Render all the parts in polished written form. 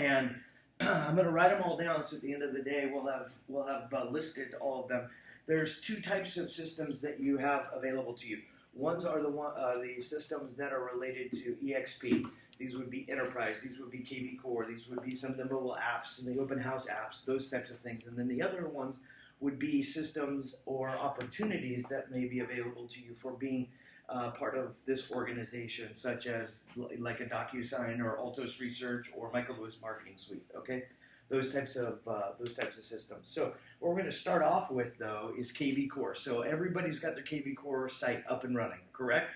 And I'm going to write them all down, so at the end of the day, we'll have listed all of them. There's two types of systems that you have available to you. Ones are the systems that are related to eXp. These would be enterprise. These would be KB Core. These would be some of the mobile apps and the open house apps, those types of things. And then the other ones would be systems or opportunities that may be available to you for being part of this organization, such as like a DocuSign or Altos Research or Michael Lewis Marketing Suite. Okay, those types of systems. So what we're going to start off with though is KB Core. So everybody's got their KB Core site up and running, correct?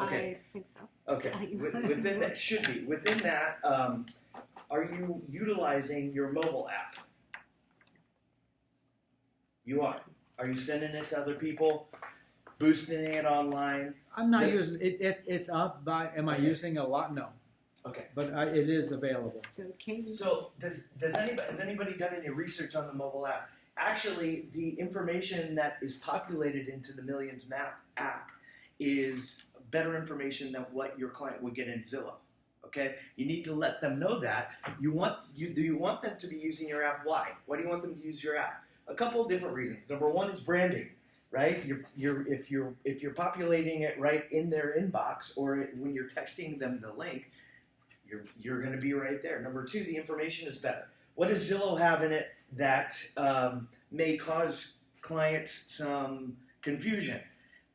Okay. I think so. Okay. Within that should be within that. Are you utilizing your mobile app? You are. Are you sending it to other people? Boosting it online? I'm not using it. It's up by. Am I using a lot? No. Okay. But it is available. So has anybody done any research on the mobile app? Actually, the information that is populated into the Millions Map app is better information than what your client would get in Zillow. Okay, you need to let them know that. Do you want them to be using your app? Why? Why do you want them to use your app? A couple of different reasons. Number one is branding. Right, if you're populating it right in their inbox, or when you're texting them the link, you're going to be right there. Number two, the information is better. What does Zillow have in it that may cause clients some confusion?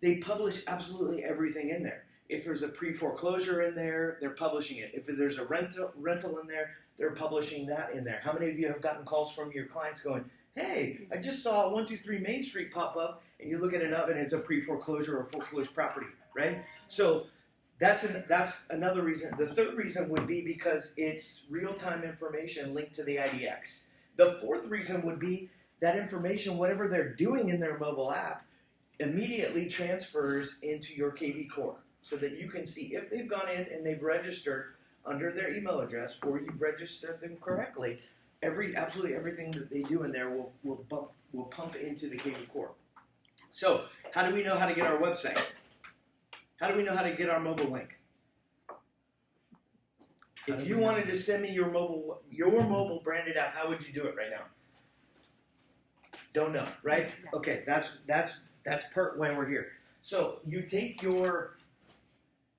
They publish absolutely everything in there. If there's a pre-foreclosure in there, they're publishing it. If there's a rental in there, they're publishing that in there. How many of you have gotten calls from your clients going, hey, I just saw 123 Main Street pop up, and you look at it up, and it's a pre-foreclosure or foreclosed property, right? So that's another reason. The third reason would be because it's real-time information linked to the IDX. The fourth reason would be that information, whatever they're doing in their mobile app, immediately transfers into your KB Core, so that you can see if they've gone in and they've registered under their email address, or you've registered them correctly. Absolutely everything that they do in there will pump into the KB Core. So, how do we know how to get our website? How do we know how to get our mobile link? If you wanted to send me your mobile branded app, how would you do it right now? Don't know, right? Okay, that's part why we're here. So you take your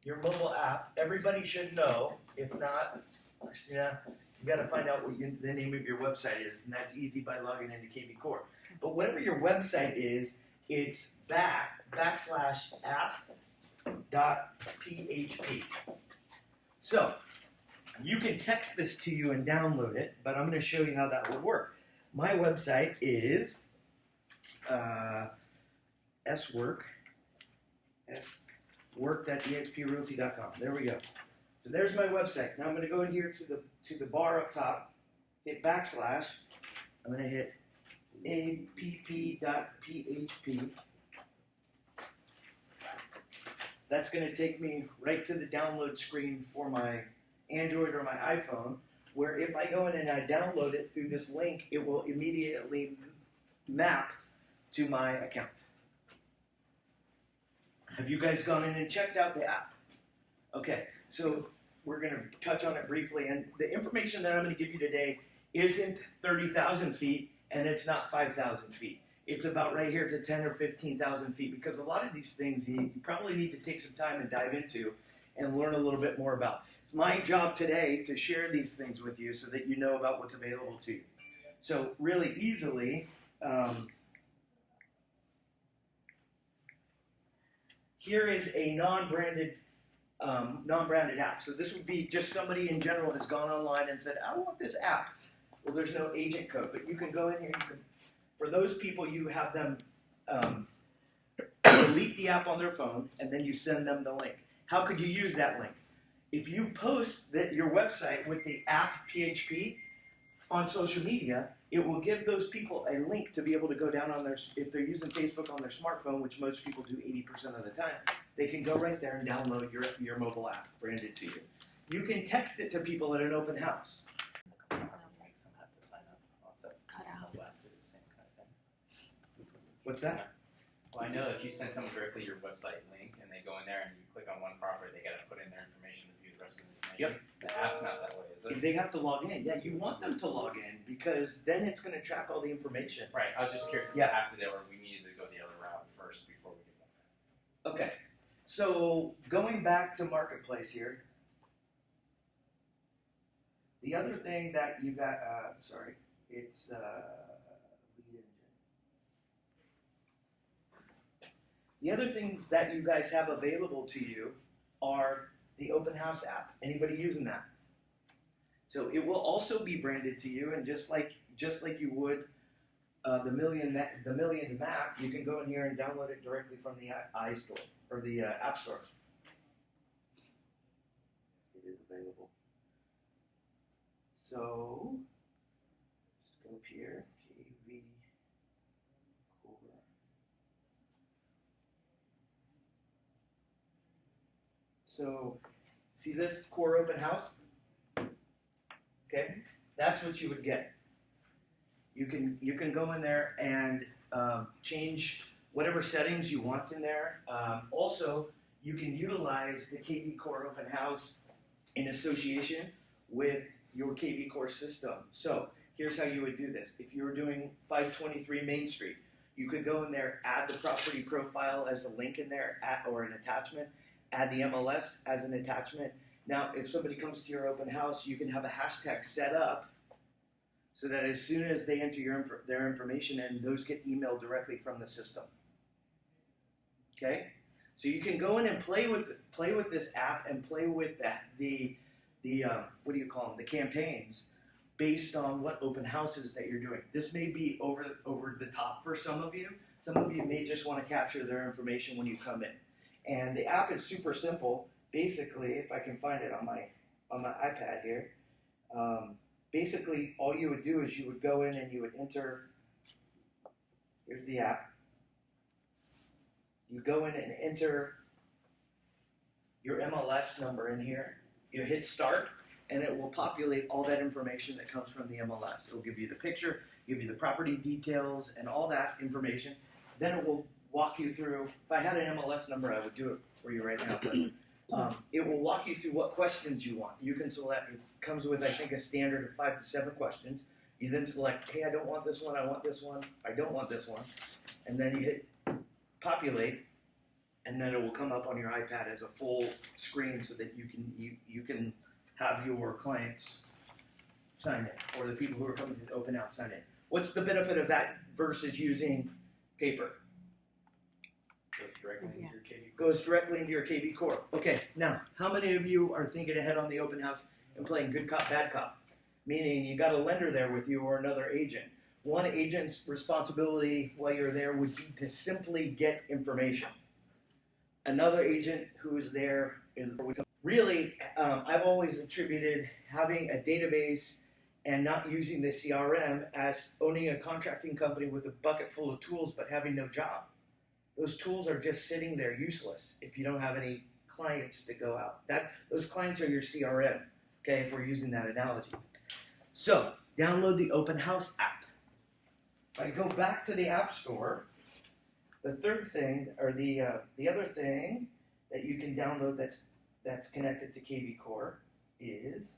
mobile app. Everybody should know. If not, Christina, you got to find out what the name of your website is, and that's easy by logging into KB Core. But whatever your website is, it's /app.php. So you can text this to you and download it, but I'm going to show you how that would work. My website is work.exprealty.com. There we go. So there's my website. Now I'm going to go in here to the bar up top, hit /. I'm going to hit app.php. That's going to take me right to the download screen for my Android or my iPhone, where if I go in and I download it through this link, it will immediately map to my account. Have you guys gone in and checked out the app? Okay, so we're going to touch on it briefly, and the information that I'm going to give you today isn't 30,000 feet, and it's not 5,000 feet. It's about right here to 10 or 15,000 feet, because a lot of these things you probably need to take some time and dive into and learn a little bit more about. It's my job today to share these things with you so that you know about what's available to you. So really easily, here is a non-branded app. So this would be just somebody in general has gone online and said, I want this app. Well, there's no agent code, but you can go in here. For those people, you have them delete the app on their phone, and then you send them the link. How could you use that link? If you post your website with the app PHP on social media, it will give those people a link to be able to go down on if they're using Facebook on their smartphone, which most people do 80% of the time, they can go right there and download your mobile app branded to you. You can text it to people at an open house. What's that? Well, I know if you send someone directly your website link and they go in there and you click on one property, they got to put in their information to view the rest of the information. The app's not that way, is it? They have to log in. Yeah, you want them to log in because then it's going to track all the information. Right. I was just curious if Yeah. the app did it or we needed to go the other route first before we did that. Okay, so going back to Marketplace here, the other thing that you got, it's lead engine. The other things that you guys have available to you are the Open House app. Anybody using that? So it will also be branded to you, and just like you would the Millions map, you can go in here and download it directly from the iStore or the App Store. It is available. So just go up here, KV Core. So see this Core Open House? Okay, that's what you would get. You can go in there and change whatever settings you want in there. Also, you can utilize the KV Core Open House in association with your KV Core system. So here's how you would do this. If you were doing 523 Main Street, you could go in there, add the property profile as a link in there, or an attachment, add the MLS as an attachment. Now, if somebody comes to your open house, you can have a hashtag set up so that as soon as they enter their information in, those get emailed directly from the system. Okay, so you can go in and play with this app and play with the what do you call them? The campaigns based on what open houses that you're doing. This may be over the top for some of you. Some of you may just want to capture their information when you come in. And the app is super simple. Basically, if I can find it on my iPad here, basically all you would do is you would go in and you would enter. Here's the app. You go in and enter your MLS number in here. You hit start, and it will populate all that information that comes from the MLS. It will give you the picture, give you the property details, and all that information. Then it will walk you through. If I had an MLS number, I would do it for you right now. But, it will walk you through what questions you want. You can select. It comes with, I think, a standard of 5 to 7 questions. You then select, hey, I don't want this one. I want this one. I don't want this one. And then you hit populate, and then it will come up on your iPad as a full screen so that you can have your clients sign in, or the people who are coming to the open house sign in. What's the benefit of that versus using paper? Goes directly into your KV Core. Okay, now, how many of you are thinking ahead on the open house and playing good cop, bad cop? Meaning you got a lender there with you or another agent. One agent's responsibility while you're there would be to simply get information. Another agent who is there is really, I've always attributed having a database and not using the CRM as owning a contracting company with a bucket full of tools but having no job. Those tools are just sitting there useless if you don't have any clients to go out. Those clients are your CRM, okay, if we're using that analogy. So, download the Open House app. If I go back to the App Store, the third thing, or the other thing that you can download that's connected to KV Core is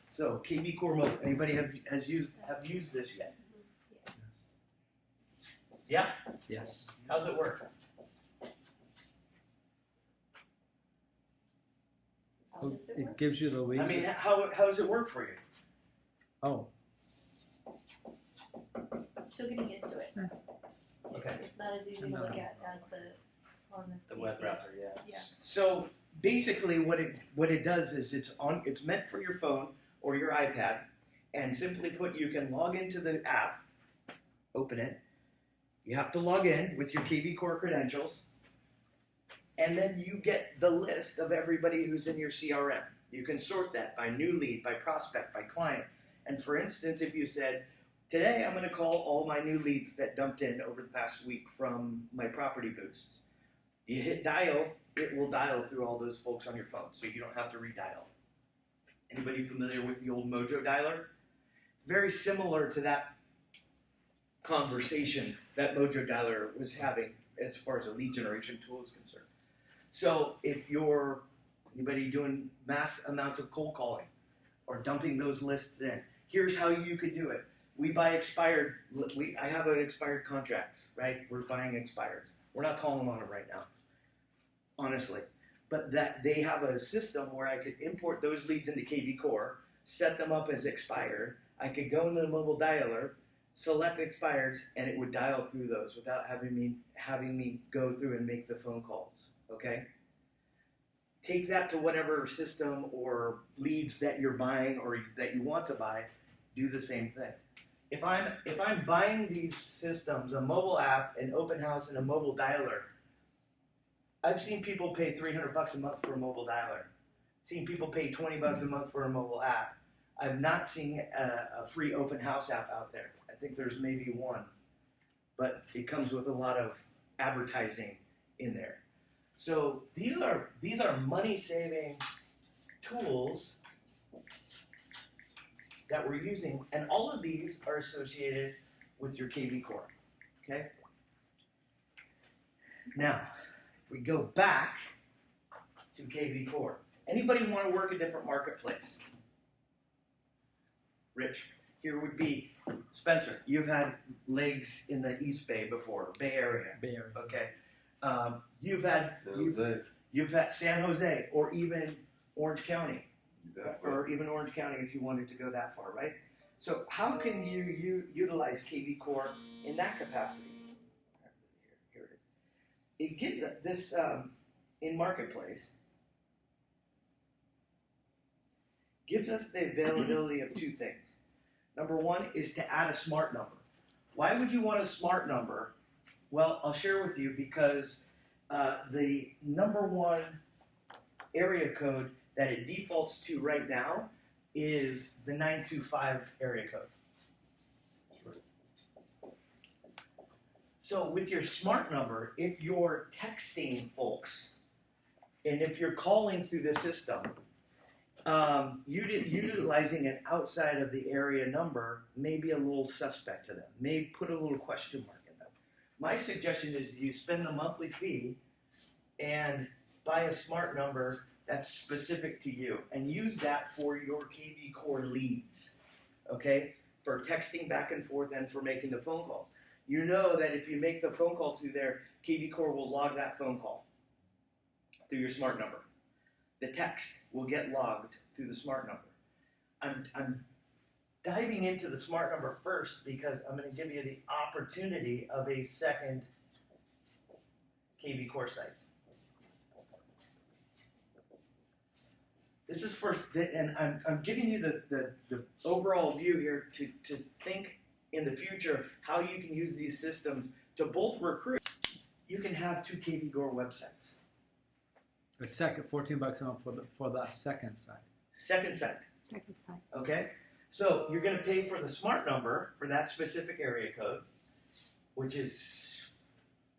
so KV Core Mobile. Anybody have used this yet? Yeah? Yes. How's it work? It gives you the leads. I mean, how does it work for you? Oh, Still getting used to it. Okay. It's not as easy to look at as on the The web PC. browser, yeah. Yeah. So basically, what it does is it's meant for your phone or your iPad, and simply put, you can log into the app, open it. You have to log in with your KV Core credentials, and then you get the list of everybody who's in your CRM. You can sort that by new lead, by prospect, by client. And for instance, if you said, today I'm going to call all my new leads that dumped in over the past week from my property boosts. You hit dial, it will dial through all those folks on your phone, so you don't have to redial. Anybody familiar with the old Mojo dialer? It's very similar to that conversation that Mojo dialer was having as far as a lead generation tool is concerned. So if you're anybody doing mass amounts of cold calling or dumping those lists in, here's how you could do it. We buy expired. I have an expired contracts, right? We're buying expireds. We're not calling on them right now, honestly. But that they have a system where I could import those leads into KV Core, set them up as expired. I could go into the mobile dialer, select expireds, and it would dial through those without having me go through and make the phone calls. Okay. Take that to whatever system or leads that you're buying or that you want to buy. Do the same thing. If I'm buying these systems, a mobile app, an open house, and a mobile dialer, I've seen people pay $300 a month for a mobile dialer. Seen people pay $20 a month for a mobile app. I've not seen a free open house app out there. I think there's maybe one, but it comes with a lot of advertising in there. So these are money saving tools that we're using, and all of these are associated with your KV Core. Okay. Now, if we go back to KV Core, anybody want to work a different marketplace? Rich, here would be Spencer. You've had legs in the East Bay before, Bay Area. Bay Area. Okay. You've had San Jose, or even Orange County, or even Orange County if you wanted to go that far, right? So how can you utilize KV Core in that capacity? Here it is. It gives this in Marketplace gives us the availability of two things. Number one is to add a smart number. Why would you want a smart number? Well, I'll share with you because the number one area code that it defaults to right now is the 925 area code. So with your smart number, if you're texting folks and if you're calling through the system, utilizing an outside of the area number may be a little suspect to them, may put a little question mark in them. My suggestion is you spend the monthly fee and buy a smart number that's specific to you and use that for your KV Core leads, okay? For texting back and forth and for making the phone calls. You know that if you make the phone call through there, KV Core will log that phone call through your smart number. The text will get logged through the smart number. I'm diving into the smart number first because I'm going to give you the opportunity of a second KV Core site. This is first, and I'm giving you the overall view here to think in the future how you can use these systems to both recruit. You can have two KV Core websites. The second, $14 a month for the second site. Second site. Second site. Okay? So you're going to pay for the smart number for that specific area code, which is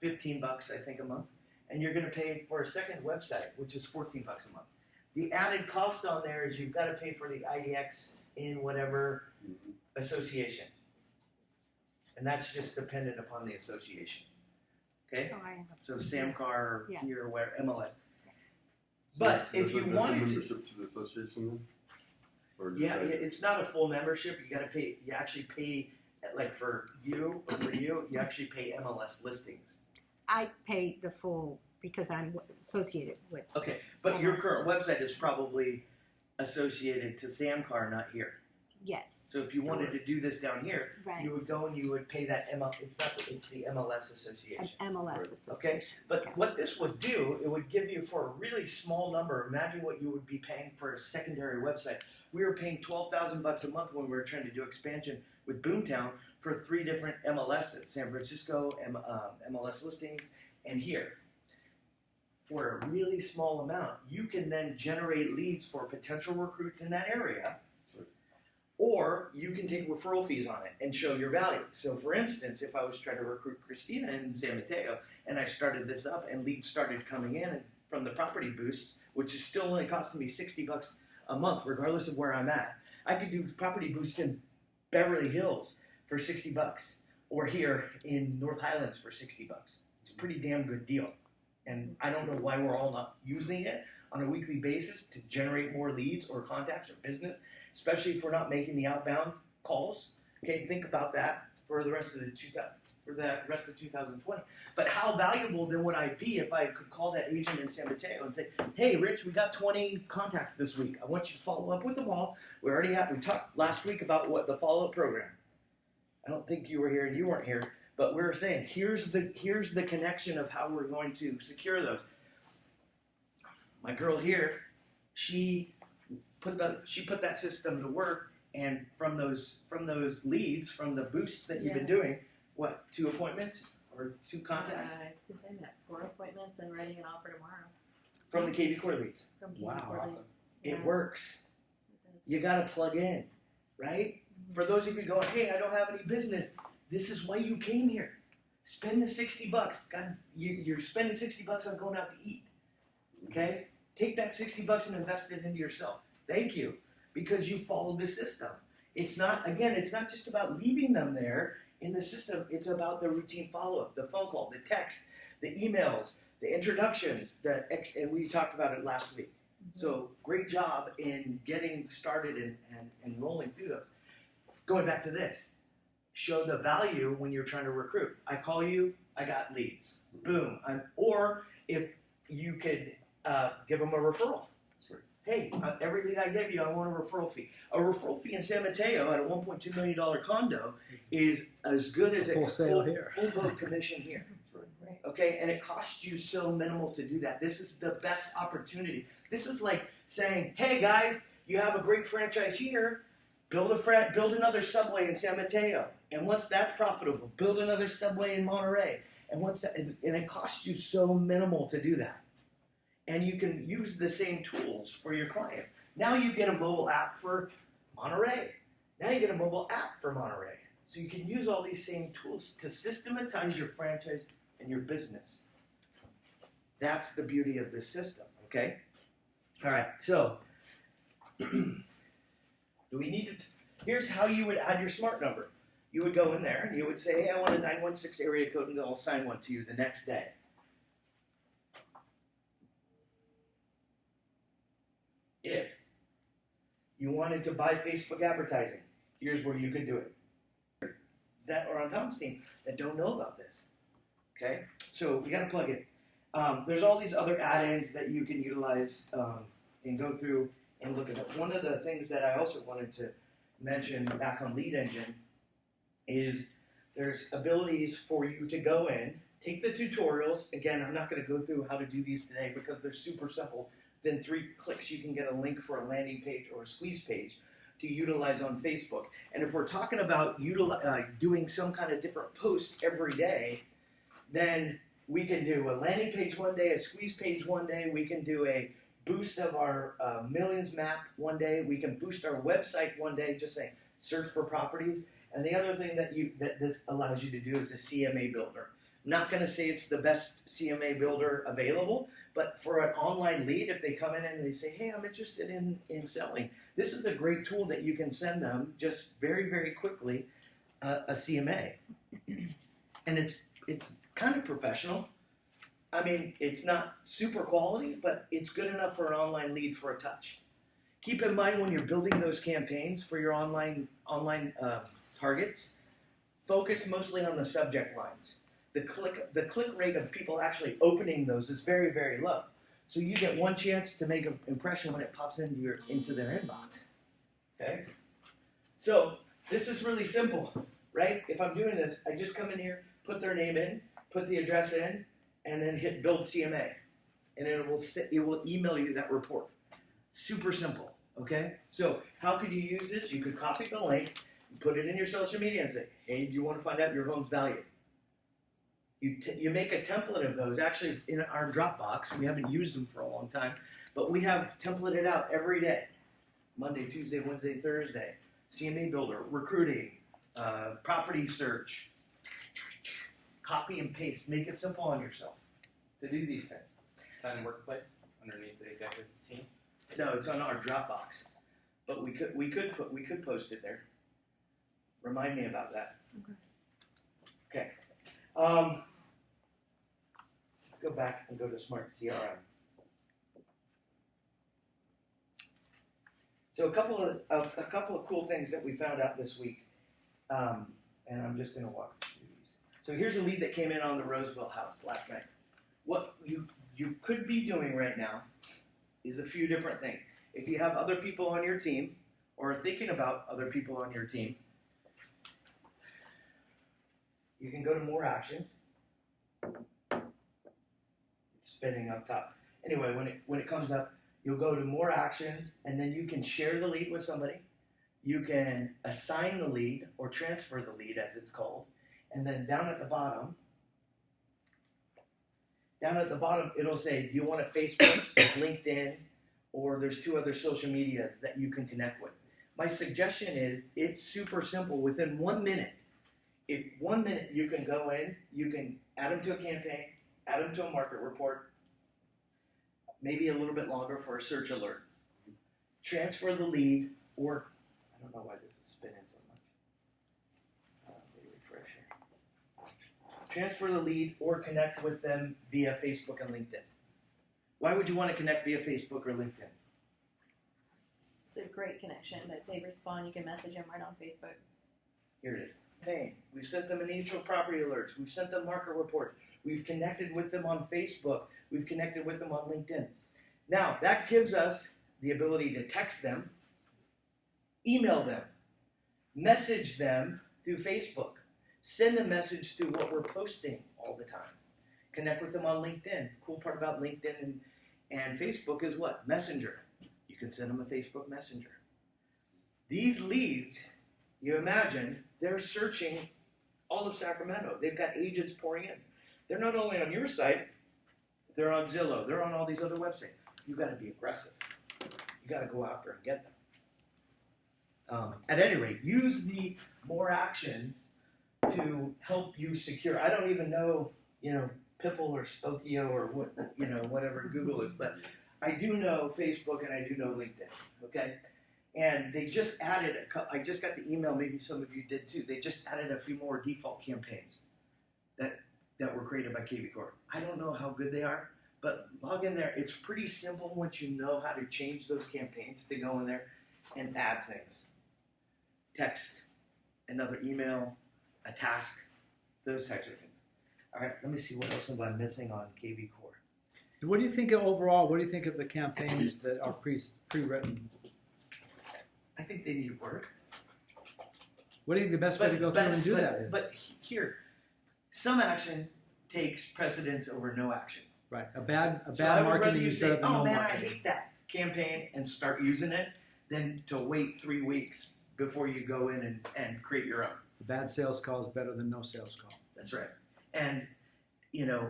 $15, I think, a month. And you're going to pay for a second website, which is $14 a month. The added cost on there is you've got to pay for the IDX in whatever association. And that's just dependent upon the association. Okay? So Samcar Yeah. here, where MLS. But if you wanted to, membership to the association then? Or just yeah, like- it's not a full membership. You got to pay. You actually pay, like for you, you actually pay MLS listings. I pay the full because I'm associated with. Okay, but your current website is probably associated to Samcar, not here. Yes. So if you wanted to do this down here, Right. you would go and you would pay that it's the MLS An association. MLS Okay, association. but Okay. what this would do, it would give you for a really small number. Imagine what you would be paying for a secondary website. We were paying $12,000 a month when we were trying to do expansion with Boomtown for 3 different MLSs: San Francisco, MLS listings, and here. For a really small amount, you can then generate leads for potential recruits in that area. Or you can take referral fees on it and show your value. So for instance, if I was trying to recruit Christina in San Mateo and I started this up and leads started coming in from the property boosts, which is still only costing me $60 a month, regardless of where I'm at. I could do property boosts in Beverly Hills for $60 or here in North Highlands for $60. It's a pretty damn good deal. And I don't know why we're all not using it on a weekly basis to generate more leads or contacts or business, especially if we're not making the outbound calls. Okay, think about that for the rest of 2020. But how valuable then would I be if I could call that agent in San Mateo and say, "Hey, Rich, we got 20 contacts this week. I want you to follow up with them all. We talked last week about what the follow-up program. I don't think you were here and you weren't here, but we were saying here's the connection of how we're going to secure those. My girl here, she put that system to work, and from those leads, from the boosts that you've been doing, what, 2 appointments or 2 contacts I think I'm at 4 appointments and writing an offer tomorrow from the KB Core leads. from Wow, Core awesome. leads. It Yeah, works. it does. You got to plug in, right? For those of you going, "Hey, I don't have any business," this is why you came here. Spend the $60. God, you're spending $60 on going out to eat. Okay? Take that $60 and invest it into yourself. Thank you, because you followed the system. It's not just about leaving them there in the system. It's about the routine follow-up, the phone call, the text, the emails, the introductions, and we talked about it last week. So great job in getting started and rolling through those. Going back to this, show the value when you're trying to recruit. I call you, I got leads. Boom. Or if you could give them a referral. Sweet. Hey, every lead I give you, I want a referral fee. A referral fee in San Mateo at a $1.2 million condo is as good as Full sale here. full boat commission here. That's right. Right. Okay, and it costs you so minimal to do that. This is the best opportunity. This is like saying, "Hey guys, you have a great franchise here. Build another Subway in San Mateo, and once that's profitable, build another Subway in Monterey, and it costs you so minimal to do that, and you can use the same tools for your clients. Now you get a mobile app for Monterey. Now you get a mobile app for Monterey, so you can use all these same tools to systematize your franchise and your business. That's the beauty of this system. Okay. All right. So. Do we need to? Here's how you would add your smart number. You would go in there and you would say, "Hey, I want a 916 area code," and they'll assign one to you the next day. If you wanted to buy Facebook advertising, here's where you could do it. That are on Tom's team that don't know about this. Okay, so we got to plug it. There's all these other add-ins that you can utilize and go through and look at it. One of the things that I also wanted to mention back on Lead Engine is there's abilities for you to go in, take the tutorials. Again, I'm not going to go through how to do these today because they're super simple. Then 3 clicks, you can get a link for a landing page or a squeeze page to utilize on Facebook. And if we're talking about doing some kind of different post every day, then we can do a landing page one day, a squeeze page one day. We can do a boost of our millions map one day. We can boost our website one day, just saying search for properties. And the other thing that this allows you to do is a CMA Builder. I'm not going to say it's the best CMA Builder available, but for an online lead, if they come in and they say, "Hey, I'm interested in selling," this is a great tool that you can send them just very, very quickly a CMA. And it's kind of professional. I mean, it's not super quality, but it's good enough for an online lead for a touch. Keep in mind when you're building those campaigns for your online targets, focus mostly on the subject lines. The click rate of people actually opening those is very, very low. So you get one chance to make an impression when it pops into their inbox. Okay? So this is really simple, right? If I'm doing this, I just come in here, put their name in, put the address in, and then hit Build CMA, and it will email you that report. Super simple, okay? So how could you use this? You could copy the link, put it in your social media, and say, "Hey, do you want to find out your home's value?" You make a template of those. Actually, in our Dropbox, we haven't used them for a long time, but we have templated out every day: Monday, Tuesday, Wednesday, Thursday. CMA Builder, recruiting, property search. Copy and paste. Make it simple on yourself to do these things. Is that in Workplace underneath the executive team? No, it's on our Dropbox, but we could post it there. Remind me about that. Okay. go back and go to Smart CRM. So a couple of cool things that we found out this week, and I'm just going to walk through these. So here's a lead that came in on the Roseville house last night. What you could be doing right now is a few different things. If you have other people on your team, or are thinking about other people on your team, you can go to more actions. It's spinning up top. Anyway, when it comes up, you'll go to more actions, and then you can share the lead with somebody. You can assign the lead or transfer the lead, as it's called. And then down at the bottom, it'll say, do you want a Facebook, LinkedIn, or there's 2 other social medias that you can connect with. My suggestion is it's super simple. Within 1 minute, if 1 minute you can go in, you can add them to a campaign, add them to a market report, maybe a little bit longer for a search alert. Transfer the lead, or I don't know why this is spinning so much. Let me refresh here. Transfer the lead or connect with them via Facebook and LinkedIn. Why would you want to connect via Facebook or LinkedIn? It's a great connection that they respond. You can message them right on Facebook. Here it is. Hey, we've sent them initial property alerts. We've sent them market reports. We've connected with them on Facebook. We've connected with them on LinkedIn. Now, that gives us the ability to text them, email them, message them through Facebook, send a message through what we're posting all the time. Connect with them on LinkedIn. Cool part about LinkedIn and Facebook is what? Messenger. You can send them a Facebook Messenger. These leads, you imagine, they're searching all of Sacramento. They've got agents pouring in. They're not only on your site, they're on Zillow. They're on all these other websites. You've got to be aggressive. You got to go after and get them. At any rate, use the more actions to help you secure. I don't even know, Pipple or Spokio or what, whatever Google is, but I do know Facebook and I do know LinkedIn. Okay, and they just added. I just got the email. Maybe some of you did too. They just added a few more default campaigns that were created by KB Corp. I don't know how good they are, but log in there. It's pretty simple once you know how to change those campaigns to go in there and add things. Text, another email, a task, those types of things. All right, let me see what else I'm missing on KB Core. What do you think overall? What do you think of the campaigns that are pre-written? I think they need work. What do you think the best way to go through and do that is? But here, some action takes precedence over no action. Right, a bad So I would rather marketing you instead say, of a oh no man, I marketing. hate that campaign and start using it, than to wait 3 weeks before you go in and create your own. A bad sales call is better than no sales call. That's right. And,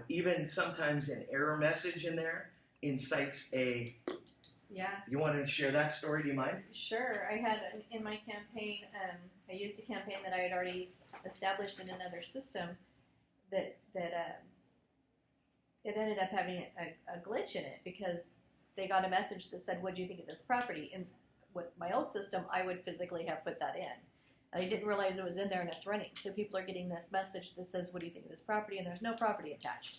even sometimes an error message in there incites Yeah, you want to share that story, do you mind? sure. I had in my campaign, I used a campaign that I had already established in another system that it ended up having a glitch in it because they got a message that said, what do you think of this property? And with my old system, I would physically have put that in. And I didn't realize it was in there and it's running. So people are getting this message that says, what do you think of this property? And there's no property attached.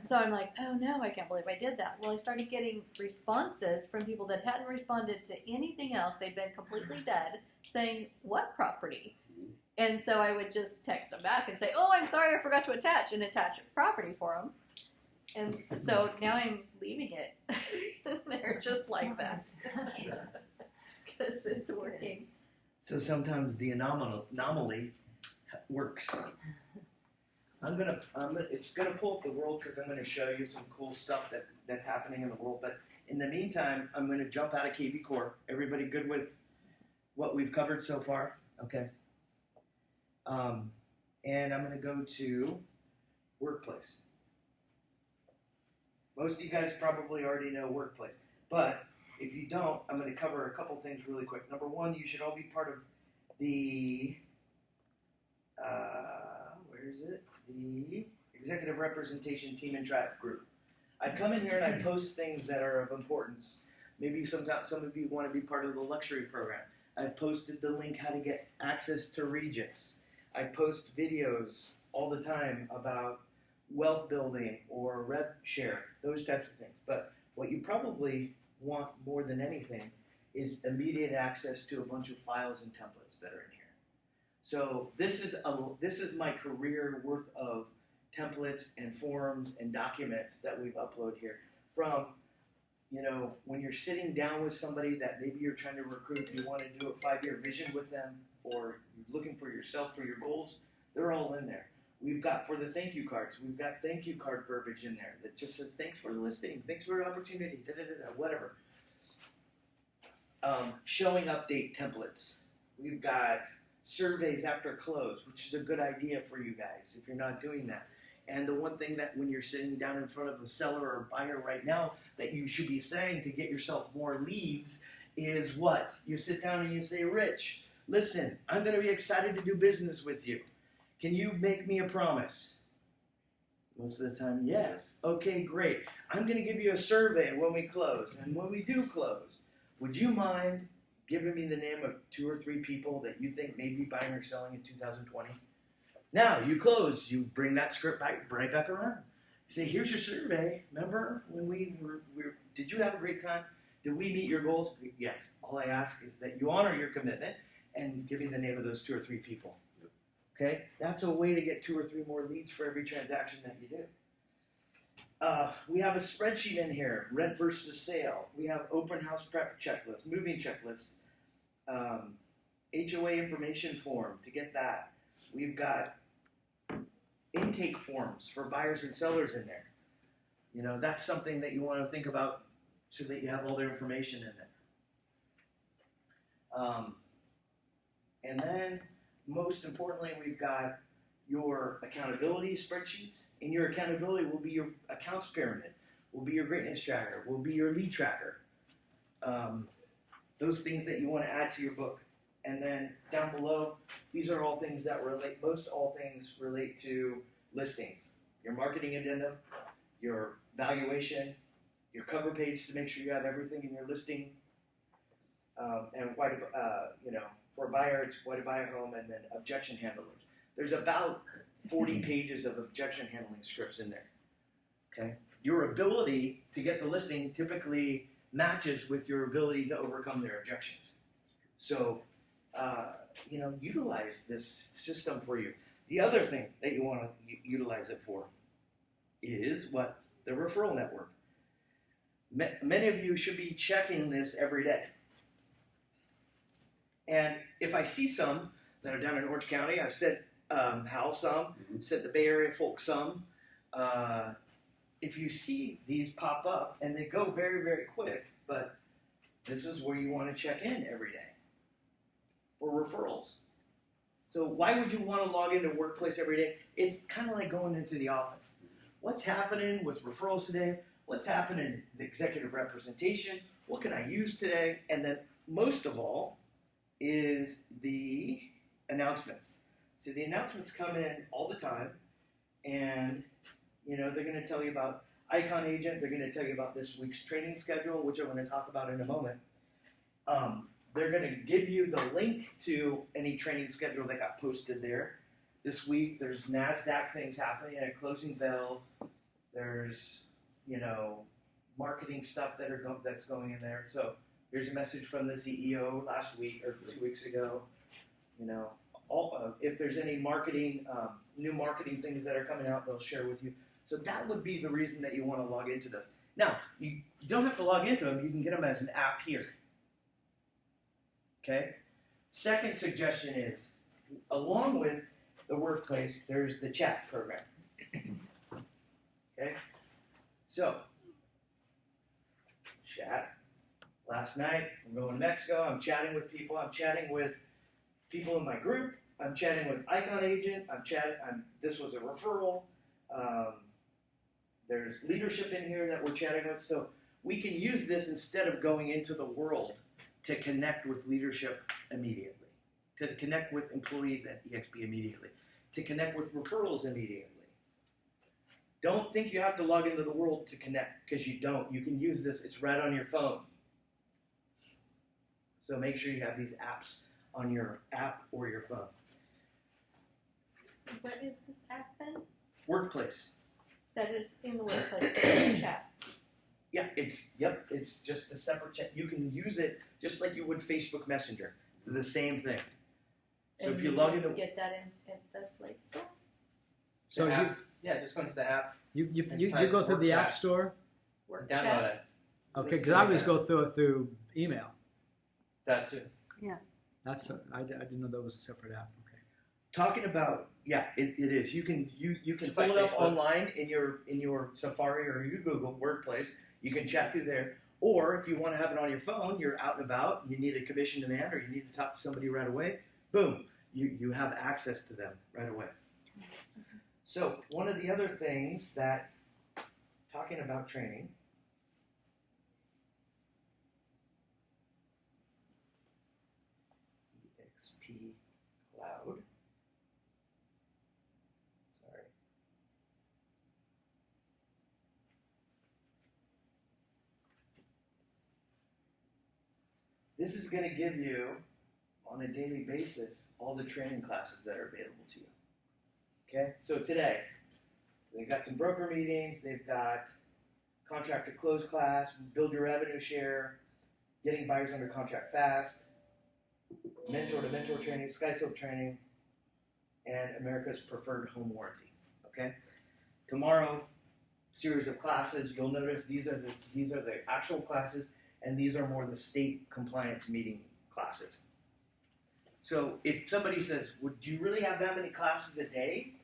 So I'm like, oh no, I can't believe I did that. Well, I started getting responses from people that hadn't responded to anything else. They'd been completely dead saying, what property? And so I would just text them back and say, oh, I'm sorry, I forgot to attach, and attach a property for them. And so now I'm leaving it. They're just like that. Because it's working. So sometimes the anomaly works. It's gonna pull up the world because I'm gonna show you some cool stuff that's happening in the world. But in the meantime, I'm gonna jump out of KB Core. Everybody good with what we've covered so far? Okay. And I'm gonna go to Workplace. Most of you guys probably already know Workplace, but if you don't, I'm going to cover a couple things really quick. Number one, you should all be part of the, where is it? The Executive Representation Team and Tribe Group. I come in here and I post things that are of importance. Maybe some of you want to be part of the luxury program. I posted the link how to get access to Regents. I post videos all the time about wealth building or rev share, those types of things. But what you probably want more than anything is immediate access to a bunch of files and templates that are in here. So this is my career worth of templates and forms and documents that we've uploaded here from, when you're sitting down with somebody that maybe you're trying to recruit, you want to do a 5-year vision with them, or you're looking for yourself for your goals, they're all in there. We've got, for the thank you cards, we've got thank you card verbiage in there that just says thanks for the listing, thanks for the opportunity, whatever. Showing update templates. We've got surveys after close, which is a good idea for you guys if you're not doing that. And the one thing that when you're sitting down in front of a seller or buyer right now that you should be saying to get yourself more leads is what? You sit down and you say, Rich, listen, I'm going to be excited to do business with you. Can you make me a promise? Most of the time, yes. Okay, great. I'm going to give you a survey when we close. And when we do close, would you mind giving me the name of 2 or 3 people that you think may be buying or selling in 2020? Now, you close. You bring that script right back around. You say, here's your survey. Remember when did you have a great time? Did we meet your goals? Yes. All I ask is that you honor your commitment and give me the name of those 2 or 3 people. Okay? That's a way to get 2 or 3 more leads for every transaction that you do. We have a spreadsheet in here, rent versus sale. We have open house prep checklists, moving checklists, HOA information form to get that. We've got intake forms for buyers and sellers in there. That's something that you want to think about so that you have all their information in there. And then, most importantly, we've got your accountability spreadsheets. And your accountability will be your accounts pyramid, will be your greatness tracker, will be your lead tracker. Those things that you want to add to your book. And then down below, these are all things that relate, most all things relate to listings. Your marketing addendum, your valuation, your cover page to make sure you have everything in your listing, and why to, for a buyer, it's why to buy a home, and then objection handlers. There's about 40 pages of objection handling scripts in there. Okay, your ability to get the listing typically matches with your ability to overcome their objections. So, utilize this system for you. The other thing that you want to utilize it for is what? The referral network. Many of you should be checking this every day. And if I see some that are down in Orange County, I've said Hal some, said the Bay Area folks some. If you see these pop up, and they go very, very quick, but this is where you want to check in every day for referrals. So why would you want to log into Workplace every day? It's kind of like going into the office. What's happening with referrals today? What's happening in the executive representation? What can I use today? And then most of all is the announcements. So the announcements come in all the time, and they're going to tell you about Icon Agent. They're going to tell you about this week's training schedule, which I'm going to talk about in a moment. They're going to give you the link to any training schedule that got posted there. This week, there's NASDAQ things happening at Closing Bell. There's, marketing stuff that's going in there. So here's a message from the CEO last week or 2 weeks ago. If there's any marketing, new marketing things that are coming out, they'll share with you. So that would be the reason that you want to log into this. Now, you don't have to log into them. You can get them as an app here. Okay? Second suggestion is, along with the Workplace, there's the chat program. Okay? So, chat. Last night, I'm going to Mexico. I'm chatting with people. I'm chatting with people in my group. I'm chatting with Icon Agent. This was a referral. There's leadership in here that we're chatting with. So we can use this instead of going into the world to connect with leadership immediately, to connect with employees at eXp immediately, to connect with referrals immediately. Don't think you have to log into the world to connect, because you don't. You can use this. It's right on your phone. So make sure you have these apps on your app or your phone. What is this app then? Workplace. That is in the workplace, but it's a chat. Yeah, it's just a separate chat. You can use it just like you would Facebook Messenger. It's the same thing. So And if you log just into get that in at the Play Store. So The you, app, yeah, just go into the app, you type go through work the App chat. Store? Work download chat. it. Okay, It's because I always like go through it through email. That too. I didn't know that was a separate app. Okay. talking about it is. You can Just pull like it up Facebook. online in your Safari or your Google Workplace. You can chat through there. Or if you want to have it on your phone, you're out and about, you need a commission demand or you need to talk to somebody right away, boom, you have access to them right away. So one of the other things that, talking about training, eXp Cloud, sorry. This is going to give you, on a daily basis, all the training classes that are available to you. Okay, so today, they've got some broker meetings, they've got contract to close class, build your revenue share, getting buyers under contract fast, mentor to mentor training, SkySlope training, and America's preferred home warranty. Okay, tomorrow, series of classes. You'll notice these are the actual classes, and these are more the state compliance meeting classes. So if somebody says, would you really have that many classes a day?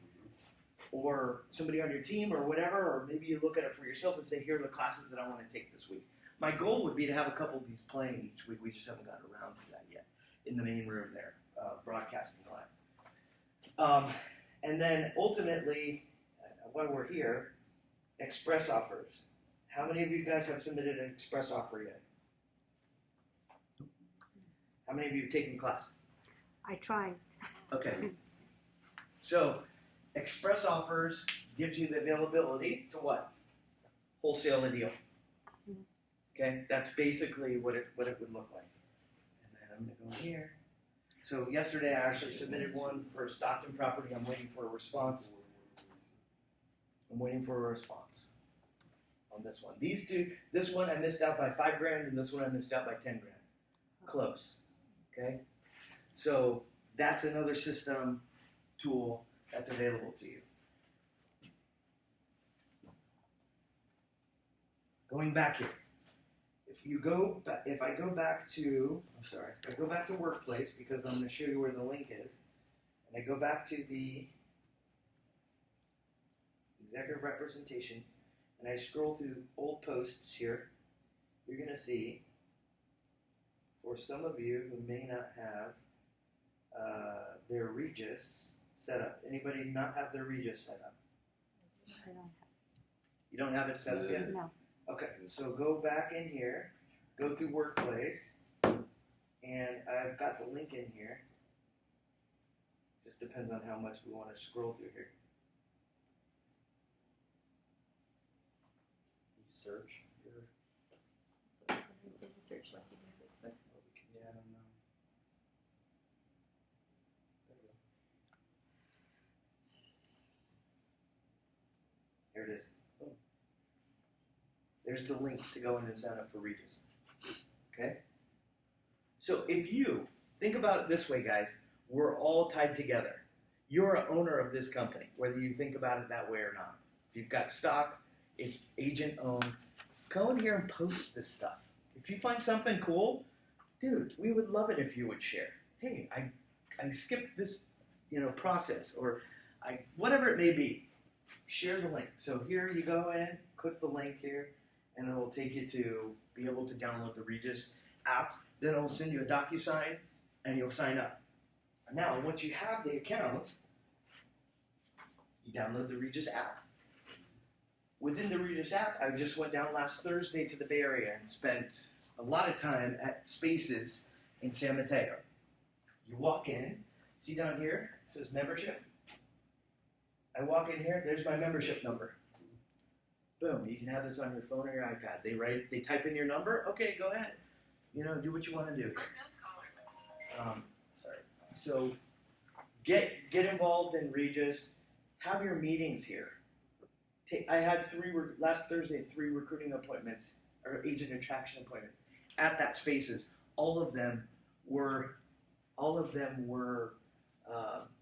Or somebody on your team or whatever, or maybe you look at it for yourself and say, here are the classes that I want to take this week. My goal would be to have a couple of these playing each week. We just haven't gotten around to that yet in the main room there, broadcasting live. And then ultimately, while we're here, express offers. How many of you guys have submitted an express offer yet? How many of you have taken class? I tried. Okay. So, express offers gives you the availability to what? Wholesale a deal. Okay, that's basically what it would look like. And then I'm gonna go here. So yesterday I actually submitted one for a Stockton property. I'm waiting for a response. I'm waiting for a response on this one. These two, this one I missed out by $5,000, and this one I missed out by $10,000. Close. Okay, so that's another system tool that's available to you. Going back here, if I go back to Workplace, because I'm going to show you where the link is, and I go back to the executive representation, and I scroll through old posts here, you're going to see, for some of you who may not have their Regis set up. Anybody not have their Regis set up? I don't You don't have it set up yet? have, no. Okay, so go back in here, go through Workplace, and I've got the link in here. Just depends on how much we want to scroll through here. Search your, So it's when you search like you do Facebook. yeah, I don't know. There we go. Here it is. Boom. There's the link to go in and sign up for Regis. Okay? So if you think about it this way, guys, we're all tied together. You're an owner of this company, whether you think about it that way or not. If you've got stock, it's agent owned. Go in here and post this stuff. If you find something cool, dude, we would love it if you would share. Hey, I skipped this, process, or whatever it may be. Share the link. So here you go in, click the link here, and it will take you to be able to download the Regis app. Then it will send you a DocuSign, and you'll sign up. Now, once you have the account, you download the Regis app. Within the Regis app, I just went down last Thursday to the Bay Area and spent a lot of time at Spaces in San Mateo. You walk in, see down here, it says membership. I walk in here, there's my membership number. Boom, you can have this on your phone or your iPad. They type in your number, okay, go ahead. Do what you want to do. So get involved in Regis, have your meetings here. I had last Thursday 3 recruiting appointments or agent attraction appointments at that Spaces. All of them were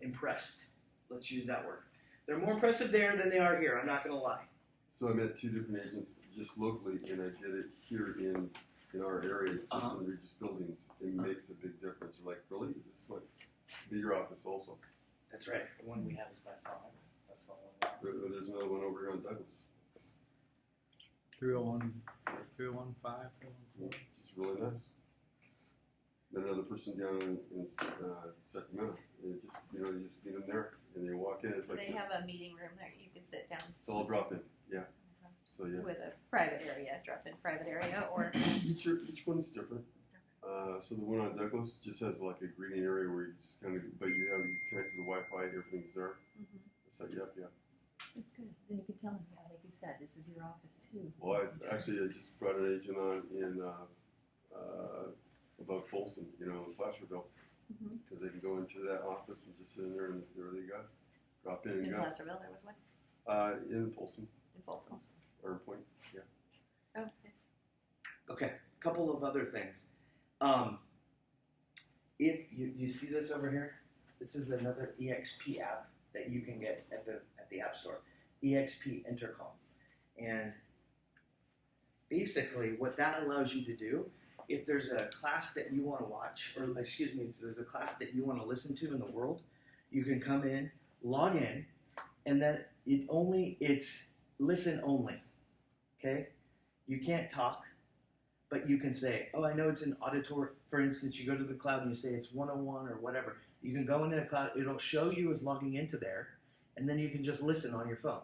impressed. Let's use that word. They're more impressive there than they are here. I'm not going to lie. So I met 2 different agents just locally, and I did it here in our area, just in the Regis buildings. It makes a big difference. You're like, really? Is this what be your office also? That's right. The one we have is by Sonics. That's the one. There's another one over here on Douglas. 301, 315, 314. It's really nice. Then another person down in Sacramento. And you just meet them there, and they walk in. It's So like they this. have a meeting room there, you can sit down It's all drop in. Yeah. So yeah. with a private area, drop in private area, or Each one's different. So the one on Douglas just has like a greeting area where you just kind of, but you connect to the Wi-Fi, everything's there. It's like, yep. That's good. Then you can tell them, yeah, like you said, this is your office too. Well, I just brought an agent on in above Folsom, in Placerville, because they can go into that office and just sit in there, and there they go. Drop in and in go. Placerville, there was one, In Folsom, in Folsom. or Point, yeah. Oh, okay. Okay, a couple of other things. If you see this over here, this is another eXp app that you can get at the App Store. eXp Intercom, and basically what that allows you to do, if there's a class that you want to watch, or excuse me, if there's a class that you want to listen to in the world, you can come in, log in, and then it's listen only. Okay, you can't talk. But you can say, oh, I know it's an auditory. For instance, you go to the cloud and you say it's 101 or whatever. You can go into the cloud. It'll show you as logging into there, and then you can just listen on your phone.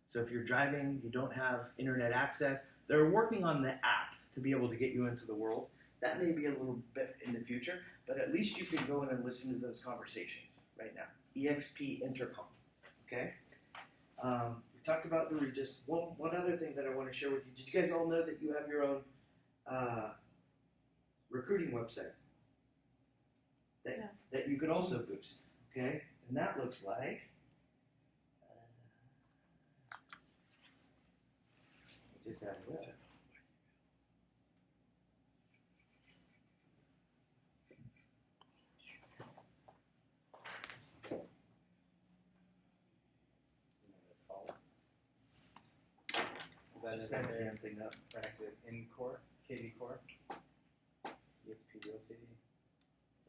So if you're driving, you don't have internet access, they're working on the app to be able to get you into the world. That may be a little bit in the future, but at least you can go in and listen to those conversations right now. eXp Intercom, okay? We talked about the Regis. One other thing that I want to share with you. Did you guys all know that you have your own recruiting website that you could also boost, okay? And that looks like just have a look. Just have the damn thing up. Right next to in core, KV core, EXP Realty.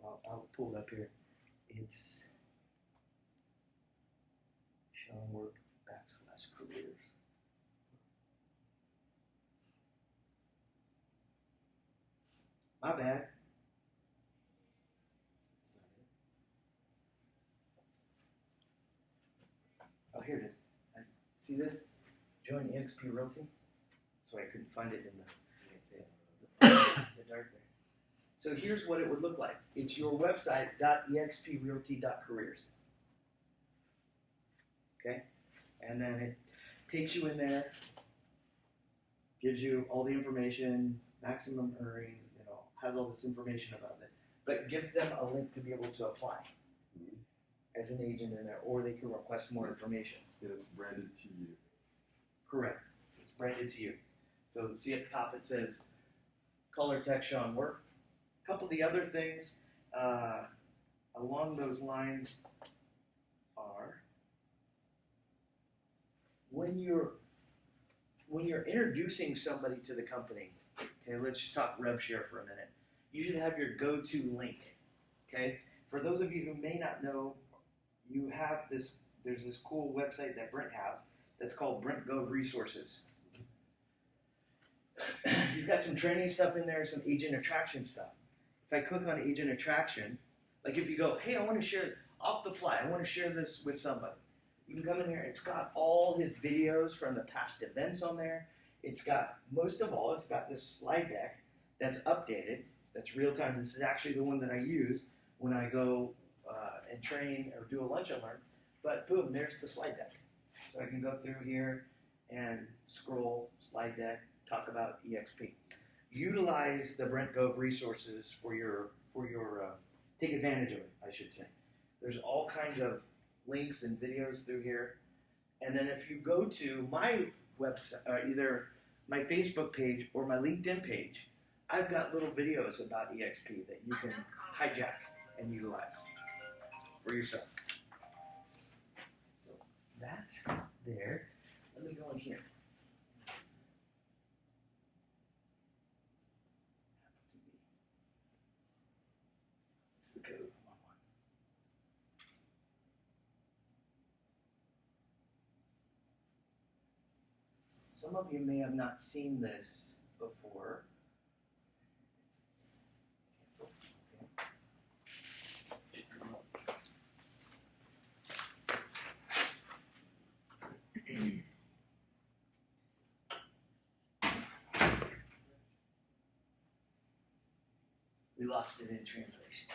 I'll pull it up here. It's Sean Work /careers. My bad. That's not it. Oh, here it is. See this? Join eXp Realty. That's why I couldn't find it in So you can see it. the dark there. So here's what it would look like. It's your website .exprealty.careers. Okay? And then it takes you in there, gives you all the information, maximum earnings, has all this information about it, but gives them a link to be able to apply as an agent in there, or they can request more information. And it's branded to you. Correct. It's branded to you. So see at the top it says color text Sean Work. A couple of the other things along those lines are when you're introducing somebody to the company, okay, let's just talk rev share for a minute. You should have your go-to link. Okay? For those of you who may not know, there's this cool website that Brent has that's called Brent Gov Resources. He's got some training stuff in there, some agent attraction stuff. If I click on agent attraction, like if you go, hey, I want to share off the fly, I want to share this with somebody. You can come in here, it's got all his videos from the past events on there. It's got, most of all, it's got this slide deck that's updated, that's real time. This is actually the one that I use when I go and train or do a lunch and learn. But boom, there's the slide deck. So I can go through here and scroll, slide deck, talk about eXp. Utilize the Brent Gov resources for your take advantage of it, I should say. There's all kinds of links and videos through here. And then if you go to my website, either my Facebook page or my LinkedIn page, I've got little videos about eXp that you can hijack and utilize for yourself. So that's there. Let me go in here. It's the code. Some of you may have not seen this before. We lost it in translation.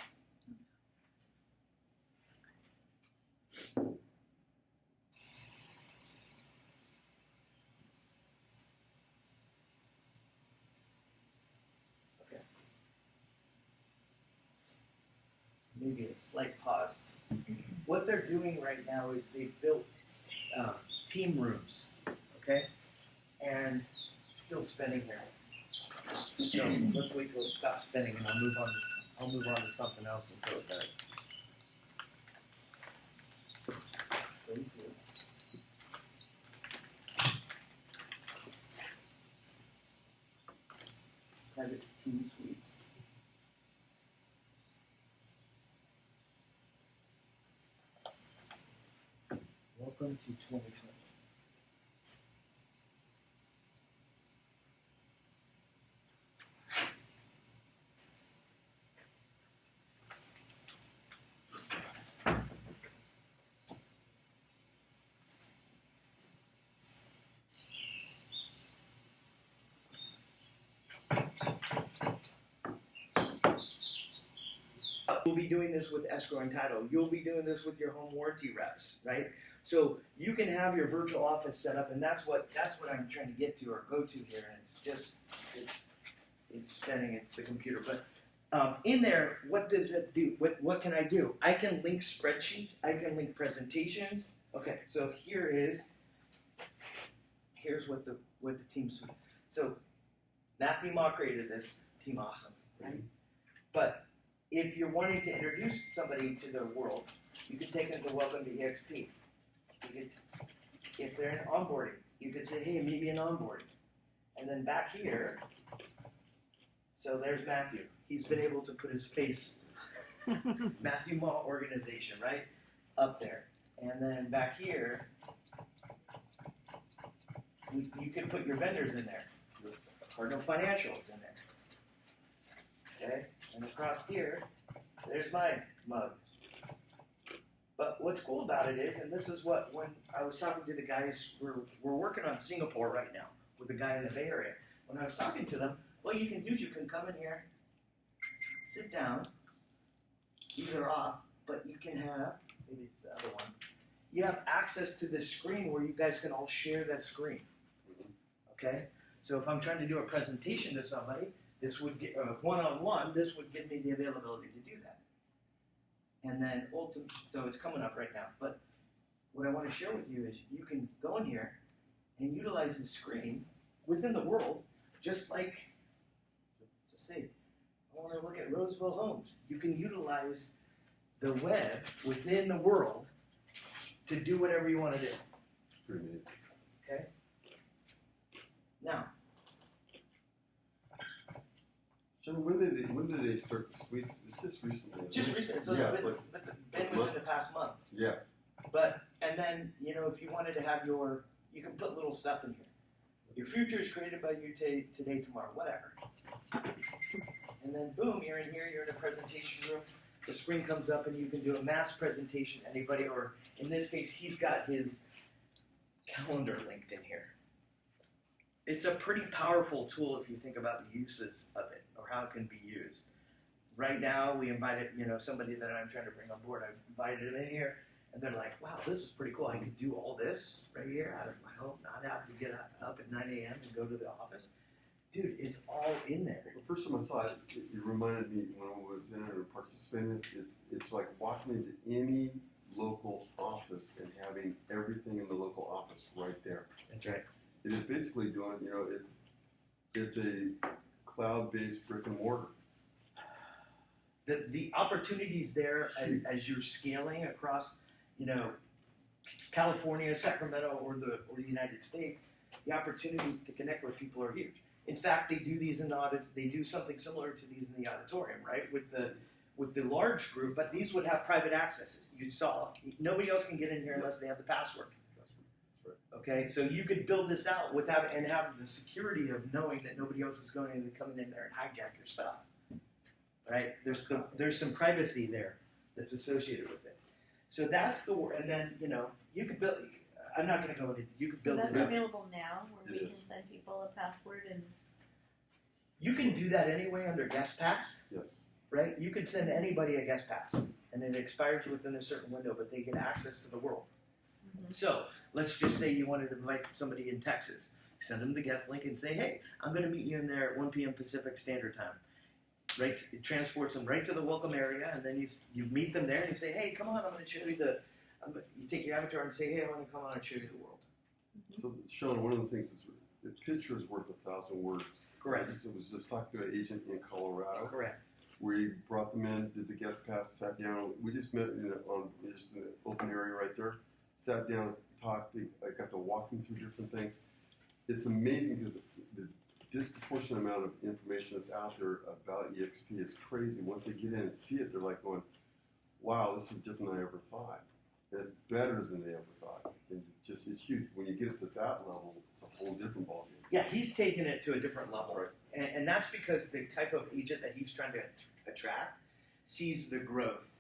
Okay. Maybe a slight pause. What they're doing right now is they've built team rooms, okay? And still spinning here. So let's wait till it stops spinning, and I'll move on to something else until it does. Go to private team suites. Welcome to 2020. You'll be doing this with escrow and title. You'll be doing this with your home warranty reps, right? So you can have your virtual office set up, and that's what I'm trying to get to or go to here. And it's spinning. It's the computer. But in there, what does it do? What can I do? I can link spreadsheets. I can link presentations. Okay, so here's what the team's. So Matthew Ma created this team, awesome, right? But if you're wanting to introduce somebody to the world, you could take them to Welcome to eXp. If they're in onboarding, you could say, hey, maybe an onboarding. And then back here, so there's Matthew. He's been able to put his face, Matthew Ma organization, right? Up there. And then back here, you can put your vendors in there. Cardinal Financials in there. Okay? And across here, there's my mug. But what's cool about it is, and this is what, when I was talking to the guys, we're working on Singapore right now with a guy in the Bay Area. When I was talking to them, what you can do is you can come in here, sit down, these are off, but you can have, maybe it's the other one, you have access to this screen where you guys can all share that screen. Okay? So if I'm trying to do a presentation to somebody, this would get one-on-one. This would give me the availability to do that. And then so it's coming up right now. But what I want to share with you is you can go in here and utilize the screen within the world, just like, just say, I want to look at Roseville Homes. You can utilize the web within the world to do whatever you want to do. Pretty neat. Okay? Now, Jim, when did they start the suites? It's just recently. just recently, it's Yeah, been within the past month. Yeah. But, and then, if you wanted to have you can put little stuff in here. Your future is created by you today, tomorrow, whatever. And then boom, you're in here, you're in a presentation room. The screen comes up and you can do a mass presentation to anybody, or in this case, he's got his calendar linked in here. It's a pretty powerful tool if you think about the uses of it or how it can be used. Right now, we invited, somebody that I'm trying to bring on board. I invited them in here, and they're like, "Wow, this is pretty cool. I could do all this right here out of my home, not have to get up at 9 a.m. and go to the office." Dude, it's all in there. The first time I saw it, it reminded me when I was in or participating in this, it's like walking into any local office and having everything in the local office right there. That's right. It is basically doing, it's a cloud-based brick and mortar. The opportunities there as you're scaling across, California, Sacramento, or the United States, the opportunities to connect with people are huge. In fact, they do these in the audit. They do something similar to these in the auditorium, right? With the large group, but these would have private accesses. You saw nobody else can get in here unless they have the password. That's right. Okay, so you could build this out without and have the security of knowing that nobody else is going to be coming in there and hijack your stuff. Right? There's some privacy there that's associated with it. So that's the and then you could build. I'm not going to go into. You could So build that's it. available now, where It we can is. send people a password and You can do that anyway under guest pass, Yes. right? You could send anybody a guest pass, and it expires within a certain window, but they get access to the world. So let's just say you wanted to invite somebody in Texas. Send them the guest link and say, "Hey, I'm going to meet you in there at 1 p.m. Pacific Standard Time." Right? It transports them right to the welcome area, and then you meet them there, and you say, "Hey, come on, I'm going to show you you take your avatar and say, "Hey, I want to come on and show you the world." So, Sean, one of the things is the picture is worth 1,000 words. Correct. I was just talking to an agent in Colorado. Correct. We brought them in, did the guest pass, sat down. We just met in the open area right there. Sat down, talked. I got to walk them through different things. It's amazing because the disproportionate amount of information that's out there about eXp is crazy. Once they get in and see it, they're like going, "Wow, this is different than I ever thought." And it's better than they ever thought. And it's huge. When you get it to that level, it's a whole different ballgame. Yeah, he's taken it to a different level. Right. And that's because the type of agent that he's trying to attract sees the growth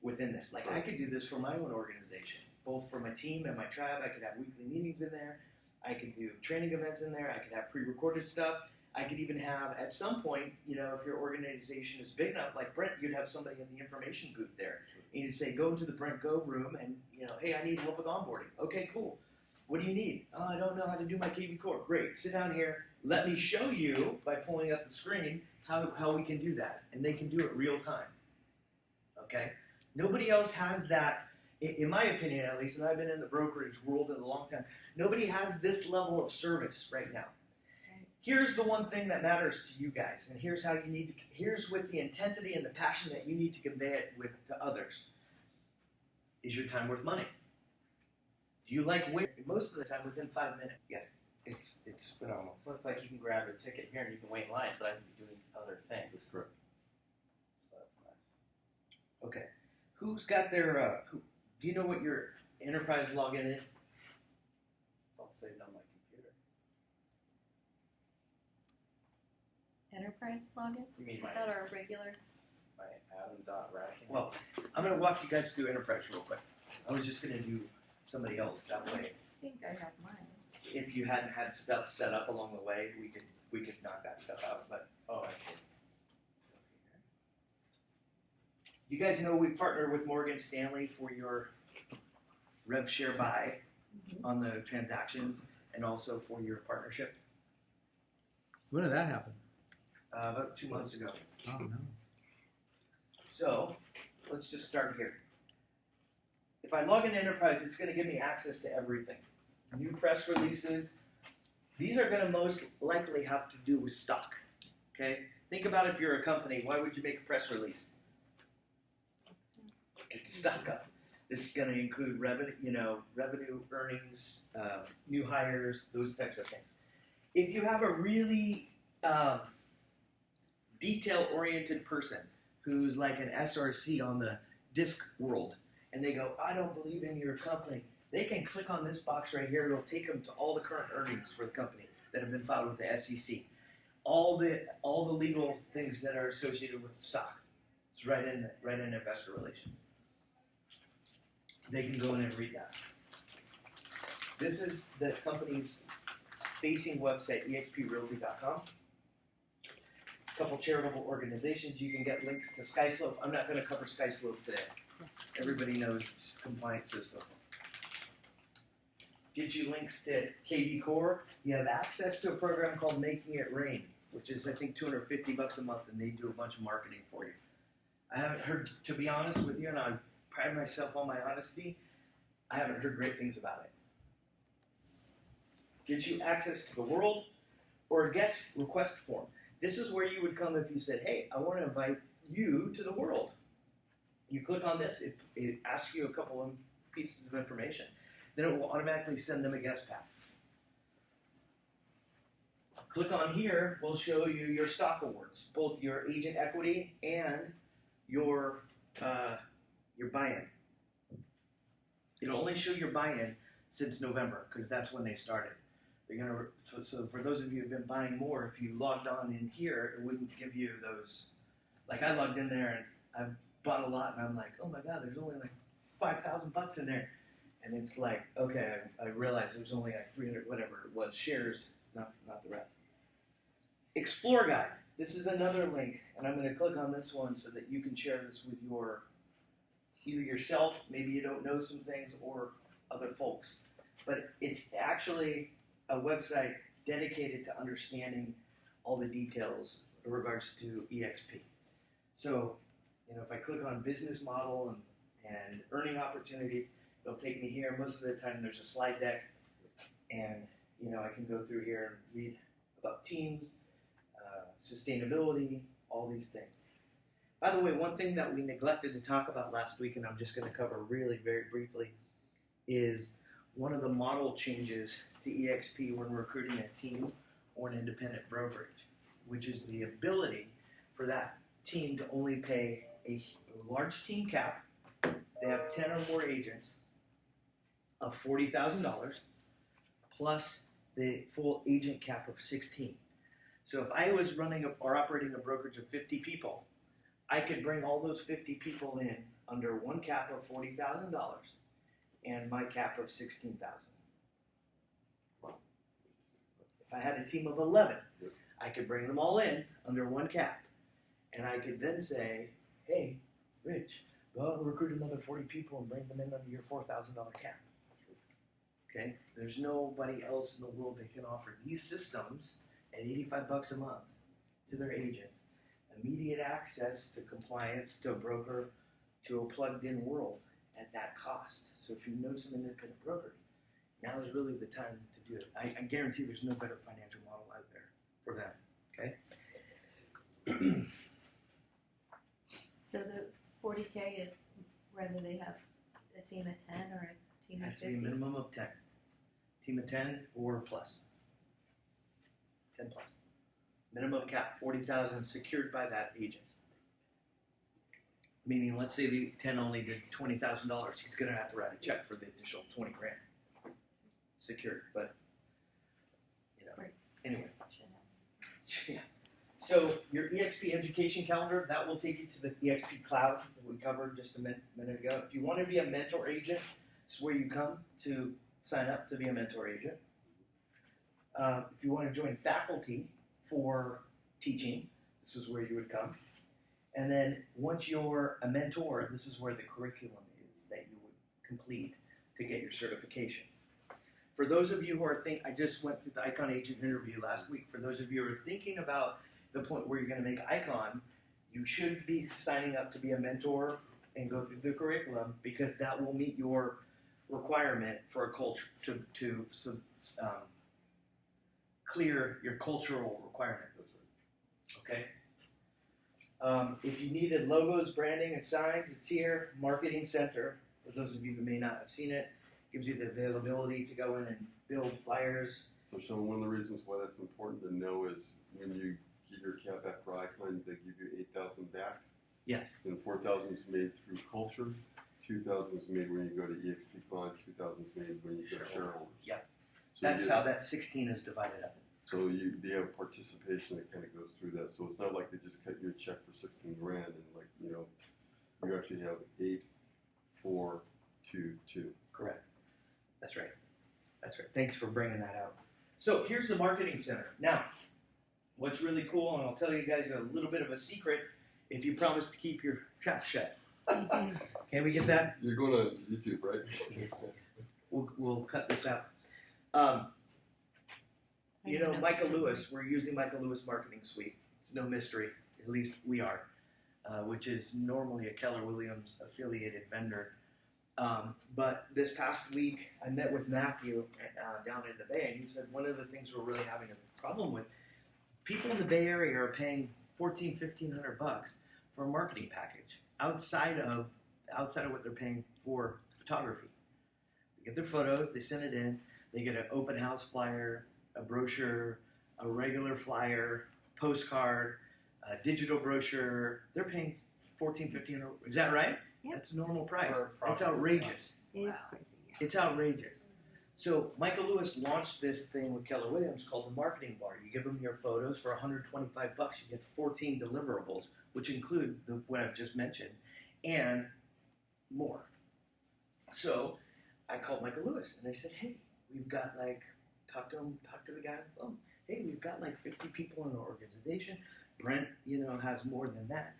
within this. Like, I could do this for my own organization, both for my team and my tribe. I could have weekly meetings in there. I could do training events in there. I could have pre-recorded stuff. I could even have, at some point, if your organization is big enough, like Brent, you'd have somebody in the information booth there. And you'd say, go into the Brent Go room and, "Hey, I need help with onboarding." "Okay, cool. What do you need?" "Oh, I don't know how to do my KV Core." "Great. Sit down here. Let me show you, by pulling up the screen, how we can do that." And they can do it real time. Okay? Nobody else has that, in my opinion at least, and I've been in the brokerage world in a long time, nobody has this level of service right now. Here's the one thing that matters to you guys, and here's how you need to, here's with the intensity and the passion that you need to convey it to others. Is your time worth money? Do you like waiting? Most of the time within 5 minutes. Yeah, it's phenomenal. Well, it's like you can grab a ticket here and you can wait in line, but I can be doing other things. That's correct. So that's nice. Okay. Who's got their, do you know what your enterprise login is? It's all saved on my computer. enterprise login. You mean Is my that our regular? Adam.Racking? Well, I'm going to walk you guys through enterprise real quick. I was just going to do somebody else that way. I think I have mine. If you hadn't had stuff set up along the way, we could knock that stuff out. But Oh, I see. you guys know we partnered with Morgan Stanley for your rev share buy on the transactions and also for your partnership When did that happen? about 2 months ago. Oh no. So let's just start here. If I log into Enterprise, it's going to give me access to everything. New press releases. These are going to most likely have to do with stock. Okay? Think about if you're a company, why would you make a press release? Get the stock up. This is going to include revenue, earnings, new hires, those types of things. If you have a really detail-oriented person who's like an SRC on the disc world, and they go, I don't believe in your company, they can click on this box right here. It'll take them to all the current earnings for the company that have been filed with the SEC. All the legal things that are associated with stock. It's right in investor relations. They can go in and read that. This is the company's facing website, exprealty.com. A couple charitable organizations. You can get links to SkySlope. I'm not going to cover SkySlope today. Everybody knows it's a compliance system. Get you links to KV Core. You have access to a program called Making It Rain, which is I think $250 a month, and they do a bunch of marketing for you. I haven't heard, to be honest with you, and I pride myself on my honesty, I haven't heard great things about it. Gives you access to the world or a guest request form. This is where you would come if you said, hey, I want to invite you to the world. You click on this, it asks you a couple of pieces of information. Then it will automatically send them a guest pass. Click on here, we'll show you your stock awards, both your agent equity and your buy-in. It'll only show your buy-in since November, because that's when they started. They're gonna, so for those of you who've been buying more, if you logged on in here, it wouldn't give you those. Like I logged in there and I bought a lot, and I'm like, oh my god, there's only like $5,000 in there, and it's like, okay, I realized there's only like 300 whatever it was shares, not the rest. Explore Guide. This is another link, and I'm going to click on this one so that you can share this with either yourself, maybe you don't know some things, or other folks. But it's actually a website dedicated to understanding all the details in regards to eXp. So, if I click on business model and earning opportunities, it'll take me here. Most of the time there's a slide deck, and I can go through here and read about teams, sustainability, all these things. By the way, one thing that we neglected to talk about last week, and I'm just going to cover really very briefly, is one of the model changes to eXp when recruiting a team or an independent brokerage, which is the ability for that team to only pay a large team cap. They have 10 or more agents of $40,000 plus the full agent cap of 16. So if I was running or operating a brokerage of 50 people, I could bring all those 50 people in under one cap of $40,000 and my cap of $16,000. If I had a team of 11, I could bring them all in under one cap, and I could then say, hey, Rich, go out and recruit another 40 people and bring them in under your $4,000 cap. Okay? There's nobody else in the world that can offer these systems at $85 a month to their agents. Immediate access to compliance, to a broker, to a plugged-in world at that cost. So if you know some independent brokers, now is really the time to do it. I guarantee there's no better financial model out there for them. Okay? So the 40K is whether they have a team of 10 or a team It of has to be 50? a minimum of 10. Team of 10 or plus. 10 plus. Minimum cap, 40,000 secured by that agent. Meaning, let's say these 10 only did $20,000, he's going to have to write a check for the additional 20 grand. Secured, but, Right. Anyway. Should have. Yeah. So your eXp education calendar, that will take you to the eXp cloud that we covered just a minute ago. If you want to be a mentor agent, this is where you come to sign up to be a mentor agent. If you want to join faculty for teaching, this is where you would come. And then once you're a mentor, this is where the curriculum is that you would complete to get your certification. For those of you who are I just went through the Icon Agent interview last week. For those of you who are thinking about the point where you're going to make Icon, you should be signing up to be a mentor and go through the curriculum, because that will meet your requirement for a culture to clear your cultural requirement. Okay. If you needed logos, branding, and signs, it's here. Marketing Center, for those of you who may not have seen it, gives you the availability to go in and build flyers. So Sean, one of the reasons why that's important to know is when you get your cap back for Icon, they give you 8,000 back. Yes. And 4,000 is made through culture, 2,000 is made when you go to eXpCon, 2,000 is made when you go to shareholders. Yeah. So That's how that 16 is divided up. So they have participation that kind of goes through that. So it's not like they just cut you a check for 16 grand and you actually have 8, 4, 2, 2. Correct. That's right. That's right. Thanks for bringing that out. So here's the Marketing Center. Now, what's really cool, and I'll tell you guys a little bit of a secret, if you promise to keep your trap shut. Can we get that? You're going on YouTube, right? We'll cut this out. Michael Lewis, we're using Michael Lewis Marketing Suite. It's no mystery, at least we are. which is normally a Keller Williams affiliated vendor. But this past week, I met with Matthew down in the Bay, and he said one of the things we're really having a problem with, people in the Bay Area are paying $1,500 for a marketing package outside of what they're paying for photography. They get their photos, they send it in, they get an open house flyer, a brochure, a regular flyer, postcard, a digital brochure. They're paying $1,400-1,500. Is that right? Yep. That's a normal price. For It's outrageous. It is crazy, yeah. It's outrageous. So Michael Lewis launched this thing with Keller Williams called the Marketing Bar. You give them your photos for $125. You get 14 deliverables, which include what I've just mentioned, and more. So I called Michael Lewis, and they said, hey, we've got talk to the guy on the phone. Hey, we've got 50 people in our organization. Brent, has more than that.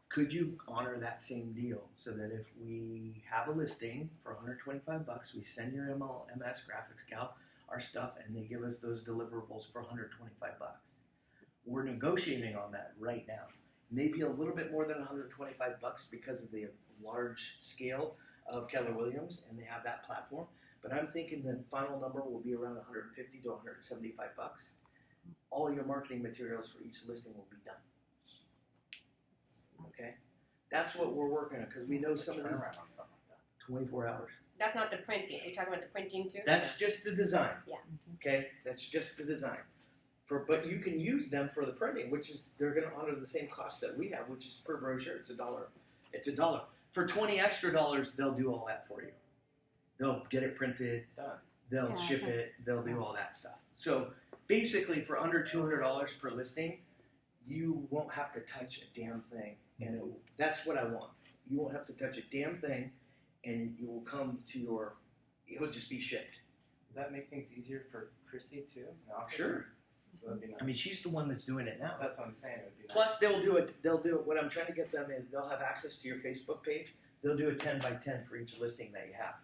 Could you honor that same deal so that if we have a listing for $125, we send your MS graphics gal our stuff, and they give us those deliverables for $125? We're negotiating on that right now. Maybe a little bit more than $125 because of the large scale of Keller Williams, and they have that platform. But I'm thinking the final number will be around $150 to $175. All your marketing materials for each listing will be done. Okay, that's what we're working on because we know some of these Turnaround on something like that. 24 hours. That's not the printing. Are you talking about the printing too? That's just the design. Yeah. Okay, that's just the design. But you can use them for the printing, which is they're going to honor the same cost that we have, which is per brochure. It's $1. It's $1. For $20 extra, they'll do all that for you. They'll get it printed. Done. They'll Yeah, ship that's- it. They'll do all that stuff. So basically, for under $200 per listing, you won't have to touch a damn thing. And that's what I want. You won't have to touch a damn thing, and you will come to it'll just be shipped. Would that make things easier for Chrissy too? in the office? Sure. So that'd be nice. I mean, she's the one that's doing it now. That's what I'm saying. It would be Plus, they'll do it. What I'm trying to get them is they'll have access to your Facebook page. They'll do a 10 by 10 for each listing that you have.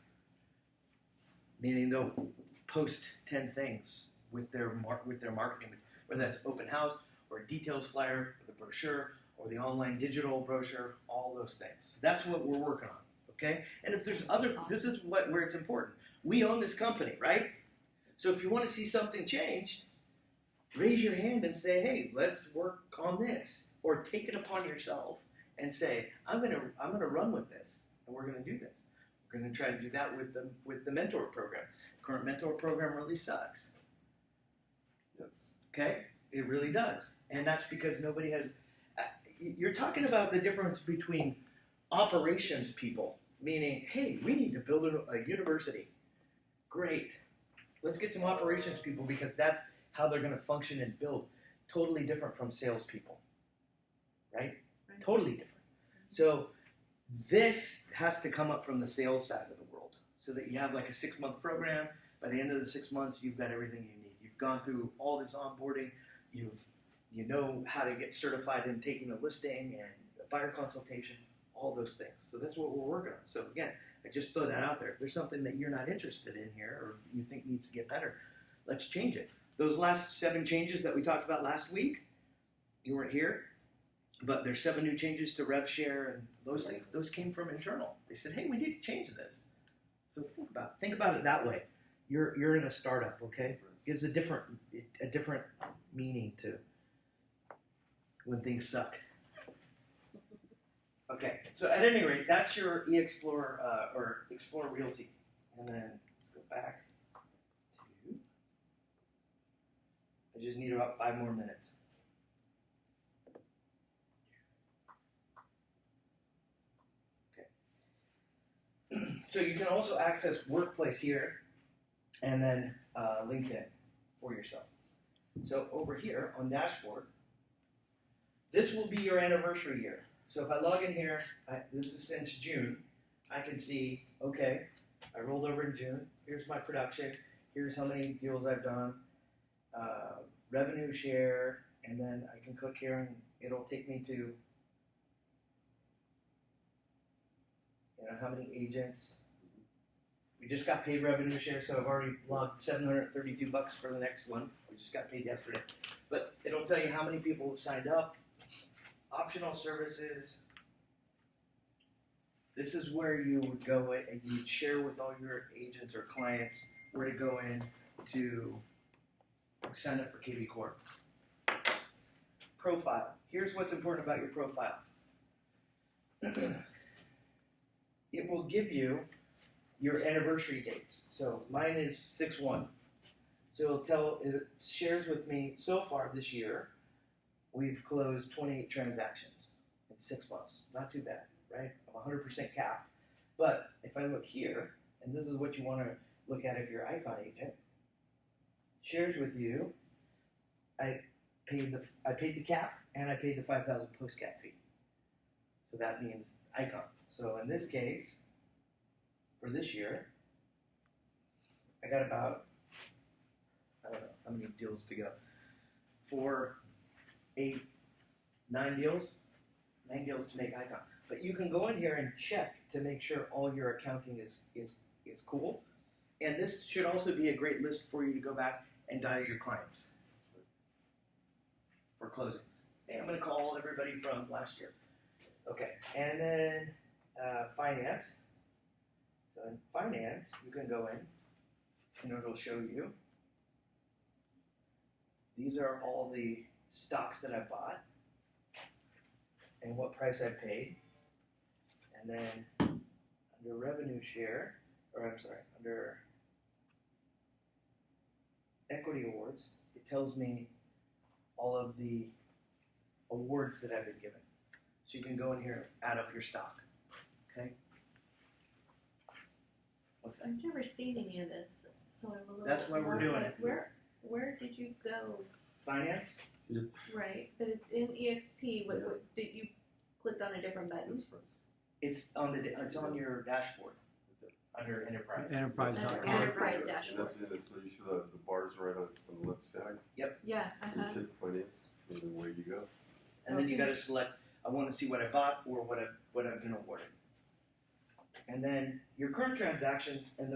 Meaning they'll post 10 things with their marketing, whether that's open house or a details flyer, or the brochure, or the online digital brochure, all those things. That's what we're working on. Okay? And if there's this is where it's important. We own this company, right? So if you want to see something changed, raise your hand and say, hey, let's work on this. Or take it upon yourself and say, I'm gonna run with this, and we're gonna do this. We're gonna try to do that with the mentor program. Current mentor program really sucks. Yes. Okay? It really does. And that's because nobody has you're talking about the difference between operations people, meaning, hey, we need to build a university. Great. Let's get some operations people because that's how they're going to function and build. Totally different from salespeople. Right? Totally different. So this has to come up from the sales side of the world so that you have a 6-month program. By the end of the 6 months, you've got everything you need. You've gone through all this onboarding. You know how to get certified in taking a listing and a buyer consultation, all those things. So that's what we're working on. So again, I just throw that out there. If there's something that you're not interested in here or you think needs to get better, let's change it. Those last 7 changes that we talked about last week, you weren't here, but there's 7 new changes to rev share and those things. Those came from internal. They said, hey, we need to change this. So think about it that way. You're in a startup, okay? Gives a different meaning to when things suck. Okay, so at any rate, that's your eXplore or Explore Realty. And then let's go back to. I just need about 5 more minutes. Okay. So you can also access Workplace here, and then LinkedIn for yourself. So over here on Dashboard, this will be your anniversary year. So if I log in here, this is since June, I can see, okay, I rolled over in June, here's my production, here's how many deals I've done, revenue share, and then I can click here and it'll take me to, how many agents. We just got paid revenue share, so I've already logged $732 for the next one. We just got paid yesterday. But it'll tell you how many people have signed up, optional services, This is where you would go in and you would share with all your agents or clients where to go in to sign up for KB Corp. Profile. Here's what's important about your profile. It will give you your anniversary dates. So mine is 6/1. So it shares with me so far this year, we've closed 28 transactions in 6 months. Not too bad, right? I'm 100% capped. But if I look here, and this is what you want to look at if you're an Icon agent, shares with you, I paid the cap and I paid the 5,000 post cap fee. So that means Icon. So in this case, for this year, I got about, I don't know how many deals to go. 4, 8, 9 deals. 9 deals to make Icon. But you can go in here and check to make sure all your accounting is cool. And this should also be a great list for you to go back and dial your clients for closings. Hey, I'm going to call everybody from last year. Okay, and then finance. So in finance, you can go in and it'll show you. These are all the stocks that I bought and what price I paid. And then under revenue share, under equity awards, it tells me all of the awards that I've been given. So you can go in here and add up your stock. Okay? What's that? I've never seen any of this, so I'm a little. That's why we're doing it. Where did you go? Finance? Right, but it's in eXp. What did you clicked on a different button? It's on your dashboard under enterprise. Enterprise.com. Enterprise And dashboard. that's it. So you see the bars right on the left side. Yeah. You hit finance, and then away you go. And then you got to select. I want to see what I bought or what I've been awarded. And then your current transactions, and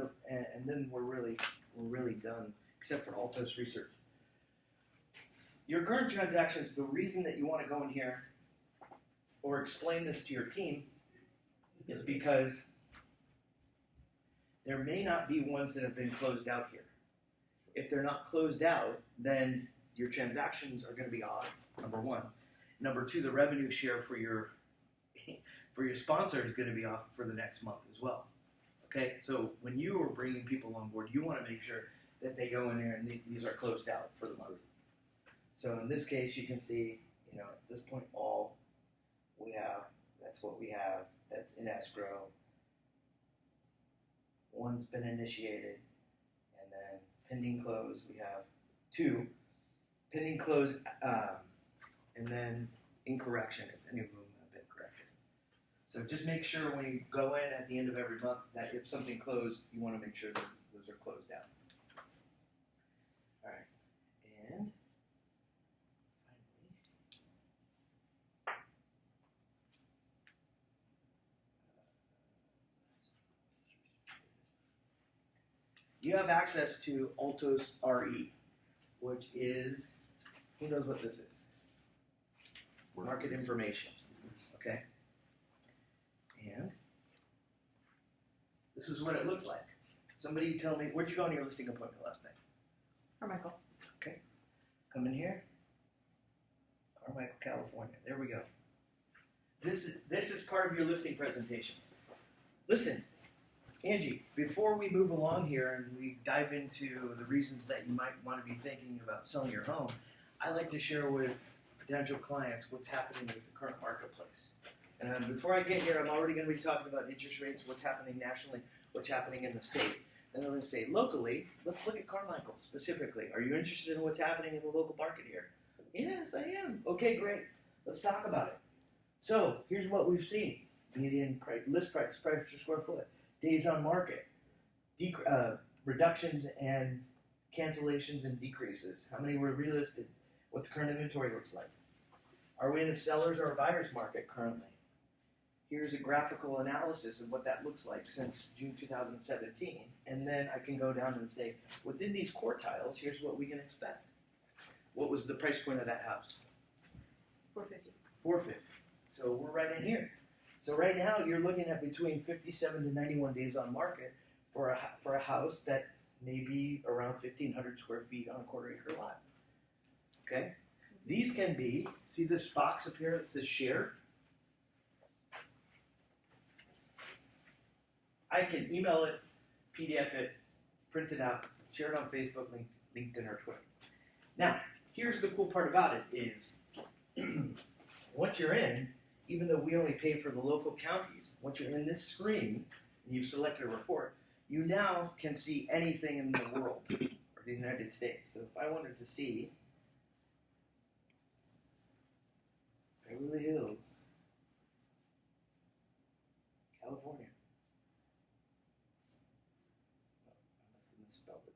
then we're really done, except for Altos Research. Your current transactions. The reason that you want to go in here or explain this to your team is because there may not be ones that have been closed out here. If they're not closed out, then your transactions are going to be odd, number one. Number two, the revenue share for your sponsor is going to be off for the next month as well. Okay, so when you are bringing people on board, you want to make sure that they go in there and these are closed out for the month. So in this case, you can see, at this point, all we have, that's what we have, that's in escrow. One's been initiated, and then pending close, we have 2. Pending close, and then in correction, if any of them have been corrected. So just make sure when you go in at the end of every month that if something closed, you want to make sure that those are closed out. All right, and you have access to Altos RE, which is, who knows what this is? Market information, okay? And this is what it looks like. Somebody tell me, where'd you go on your listing appointment last night? Carmichael. Okay, come in here. Carmichael, California, there we go. This is part of your listing presentation. Listen, Angie, before we move along here and we dive into the reasons that you might want to be thinking about selling your home, I like to share with potential clients what's happening with the current marketplace. And before I get here, I'm already going to be talking about interest rates, what's happening nationally, what's happening in the state. And I'm going to say locally, let's look at Carmichael specifically. Are you interested in what's happening in the local market here? Yes, I am. Okay, great. Let's talk about it. So here's what we've seen. Median price, list price per square foot. Days on market, reductions and cancellations and decreases. How many were relisted? What the current inventory looks like. Are we in a seller's or a buyer's market currently? Here's a graphical analysis of what that looks like since June 2017. And then I can go down and say, within these quartiles, here's what we can expect. What was the price point of that house? $450. $450. So we're right in here. So right now you're looking at between 57 to 91 days on market for a house that may be around 1,500 square feet on a quarter-acre lot. Okay, these can be. See this box up here that says share. I can email it, PDF it, print it out, share it on Facebook, LinkedIn, or Twitter. Now, here's the cool part about it is, once you're in, even though we only pay for the local counties, once you're in this screen and you've selected a report, you now can see anything in the world or the United States. So if I wanted to see Beverly Hills, California. I must have misspelled it.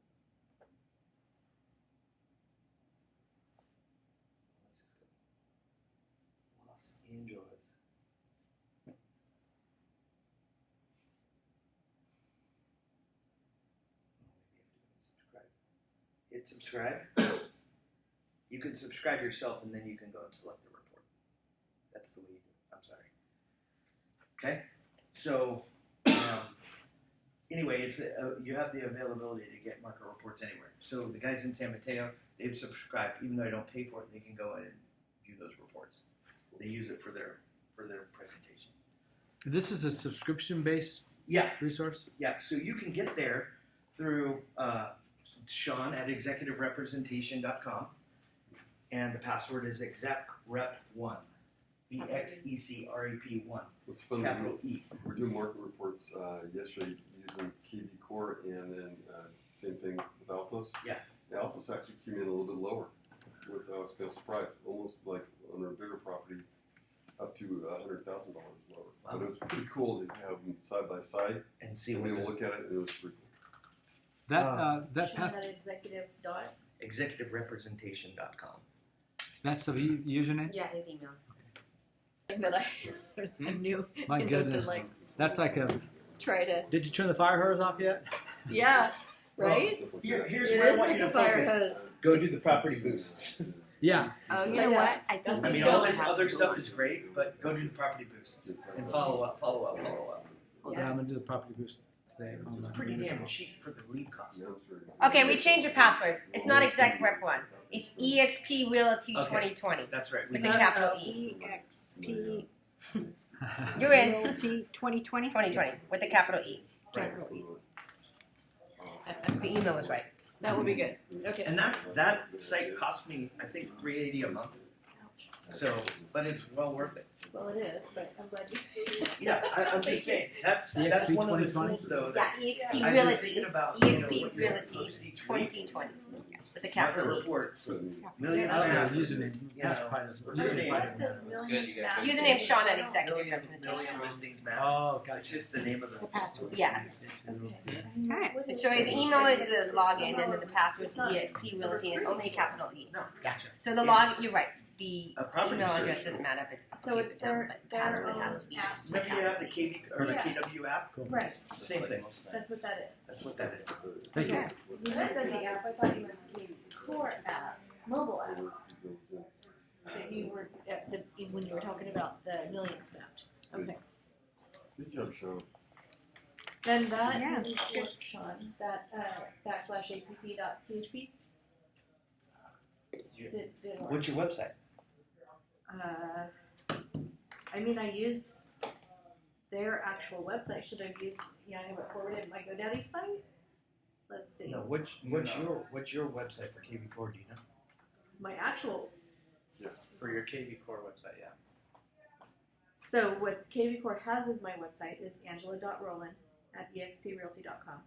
Let's just go. Los Angeles. Hit subscribe. You can subscribe yourself and then you can go and select the report. That's the way you do it. I'm sorry. Okay? So, anyway, it's you have the availability to get market reports anywhere. So the guys in San Mateo, they've subscribed. Even though I don't pay for it, they can go in and view those reports. They use it for their presentation. This is a subscription-based Yeah. resource? Yeah, so you can get there through Sean at executiverepresentation.com, and the password is execrip1, EXECREP1, What's fun, capital E. we're doing market reports yesterday using KB Core, and then same thing with Altos. Yeah. The Altos actually came in a little bit lower, which I was kind of surprised, almost like on a bigger property, up to $100,000 lower. Wow. But it was pretty cool to have them side by side And see and what be able to the look at it, and it was pretty cool. That Show past, that executive dot. executiverepresentation.com. that's the username? Yeah, his email. That I was a new. My to goodness. like That's like a, try to. did you turn the fire hose off yet? Yeah. Right. Here's It where I is want like you a to fire focus. hose. Go do the property boosts. Yeah. Oh, you I know know. what? I think I mean, we all still this have other to stuff do is great, but go do the property boosts and follow up. Yeah, I'm gonna do the property boost today. It's pretty damn cheap for the lead cost. Yeah, it was very good. Okay, we changed your password. It's not exec rep one. It's eXp Realty Okay. 2020 That's right. with the capital E. EXP You're in Realty 2020. 2020 with the capital E. Capital E. The email was right. That would be good. Okay. And that site cost me, I think, $380 a month. So, but it's well worth it. Well, it is, but I'm glad you. Yeah, I'm just saying that's EXP one of the 2020? tools though Yeah, that eXp I've been Realty. thinking about. eXp what you Realty post each week. 2020 with the Market capital E. reports, millions That's of the apps. username. You That's know, probably doesn't- username. username What probably does doesn't. millions map to? Username Sean at executive Million representation. listings map. Oh, It's gotcha. just the name of the password. Yeah. Okay. So his email is the login, and then the password is eXp Realty, and it's only a capital E. No, gotcha. So the log, you're right. The A property email search address tool. doesn't matter if it's So it's updated, but the their password has own to be. app. Remember you have the KB or the Yeah. KW app? Cool. Right. Same thing. That's what that is. That's what that is. Thank you. Okay. So you just said the app. I thought you meant the core app, mobile app. That you were when you were talking about the millions mapped. Okay. Good job, Sean. Then that Yeah. didn't work, Sean. That /app.php. Didn't work. What's your website? I mean, I used their actual website. Should I have used? I have it forwarded my GoDaddy site. Let's see. No, what's your website for KB Core? Do you know? My actual. For your KV Core website, yeah. So what KV Core has as my website is angela.roland at exprealty.com.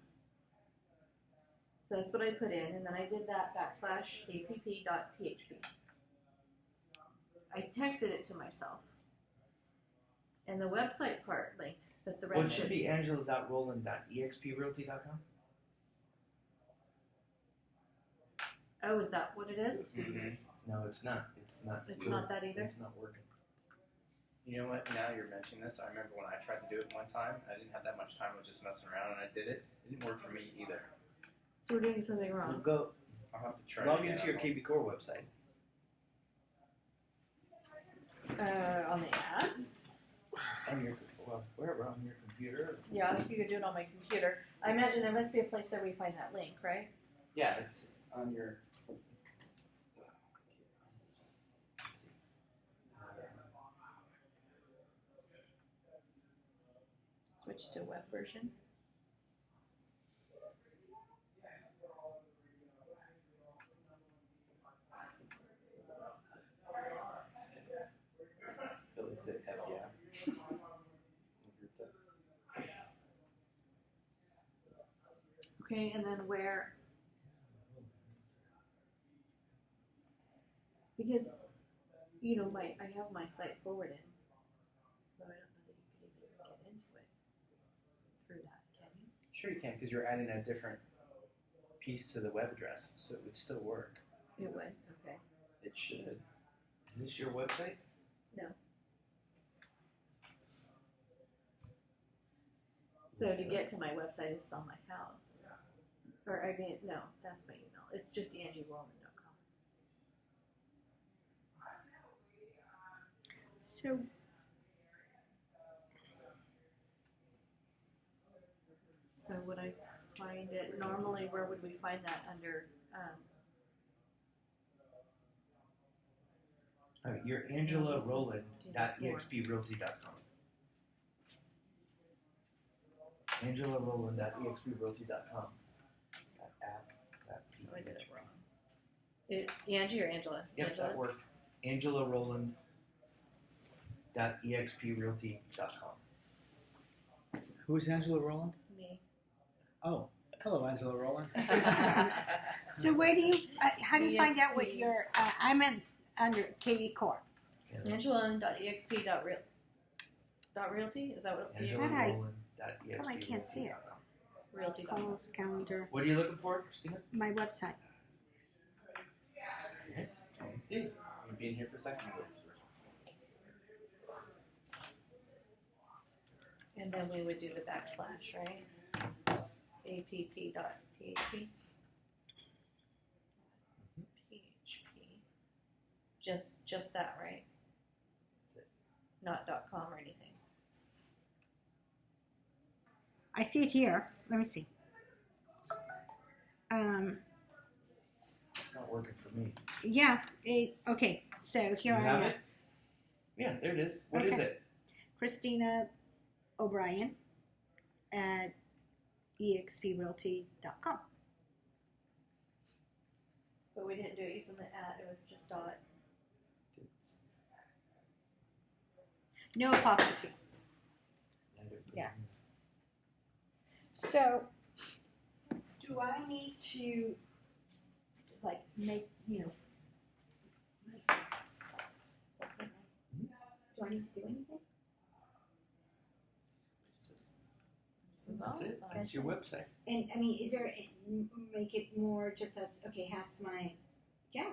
So that's what I put in, and then I did that /app.php. I texted it to myself. And the website part linked, but the Well, it rest should of be angela.roland.exprealty.com. Oh, is that what it is? No, it's not. It's not. It's not that either? It's not working. You know what? Now you're mentioning this. I remember when I tried to do it one time. I didn't have that much time. I was just messing around, and I did it. It didn't work for me either. So we're doing something Well, wrong. go I'll have to try. log again. into your KB Core website. On the app? And your Well, we're on your computer. Yeah, if you could do it on my computer. I imagine there must be a place there where you find that link, right? Yeah, it's on your. Let's see. Switch to web version. Billy said F yeah. Okay, and then where? Because, you know, I have my site forwarded, so I don't know that you could even get into it through that, can you? Sure you can, because you're adding a different piece to the web address, so it would still work. It would, okay. It should. Is this your website? So to get to my website is sell my house. Or, I mean, no, that's my email. It's just angieroman.com. So, So would I find it, normally where would we find that under, You're Angela Rowland .exprealty.com. Angela Rowland .exprealty.com. That app. That's. oh, I did it wrong. Angie or Angela? Yep, Angela? that worked. Angela Rowland .exprealty.com. Who is Angela Rowland? Me. Oh, hello, Angela Rowland. so where do you, how do you find out what EXP. your, I'm under Katie Corp. Angela.exp.realty? Is that what Angela Hi. Rowland Come, I can't see it. realty.com? Calls, calendar, What are you looking for, Christina? my website. See, you're being here for a second. And then we would do the backslash, right? app.php. PHP. Just that, right? Not .com or anything. I see it here. Let me see. It's not working for me. Yeah. Okay. So here You I have am. it? Yeah, there it is. What is Okay. it? Christina O'Brien at exprealty.com. But we didn't do it using the @ it was just dot. No apostrophe. Yeah. So, do I need to, like, make, do I need to do anything? That's it. That's your website. And, I mean, is there, make it more just as, okay, has my, yeah,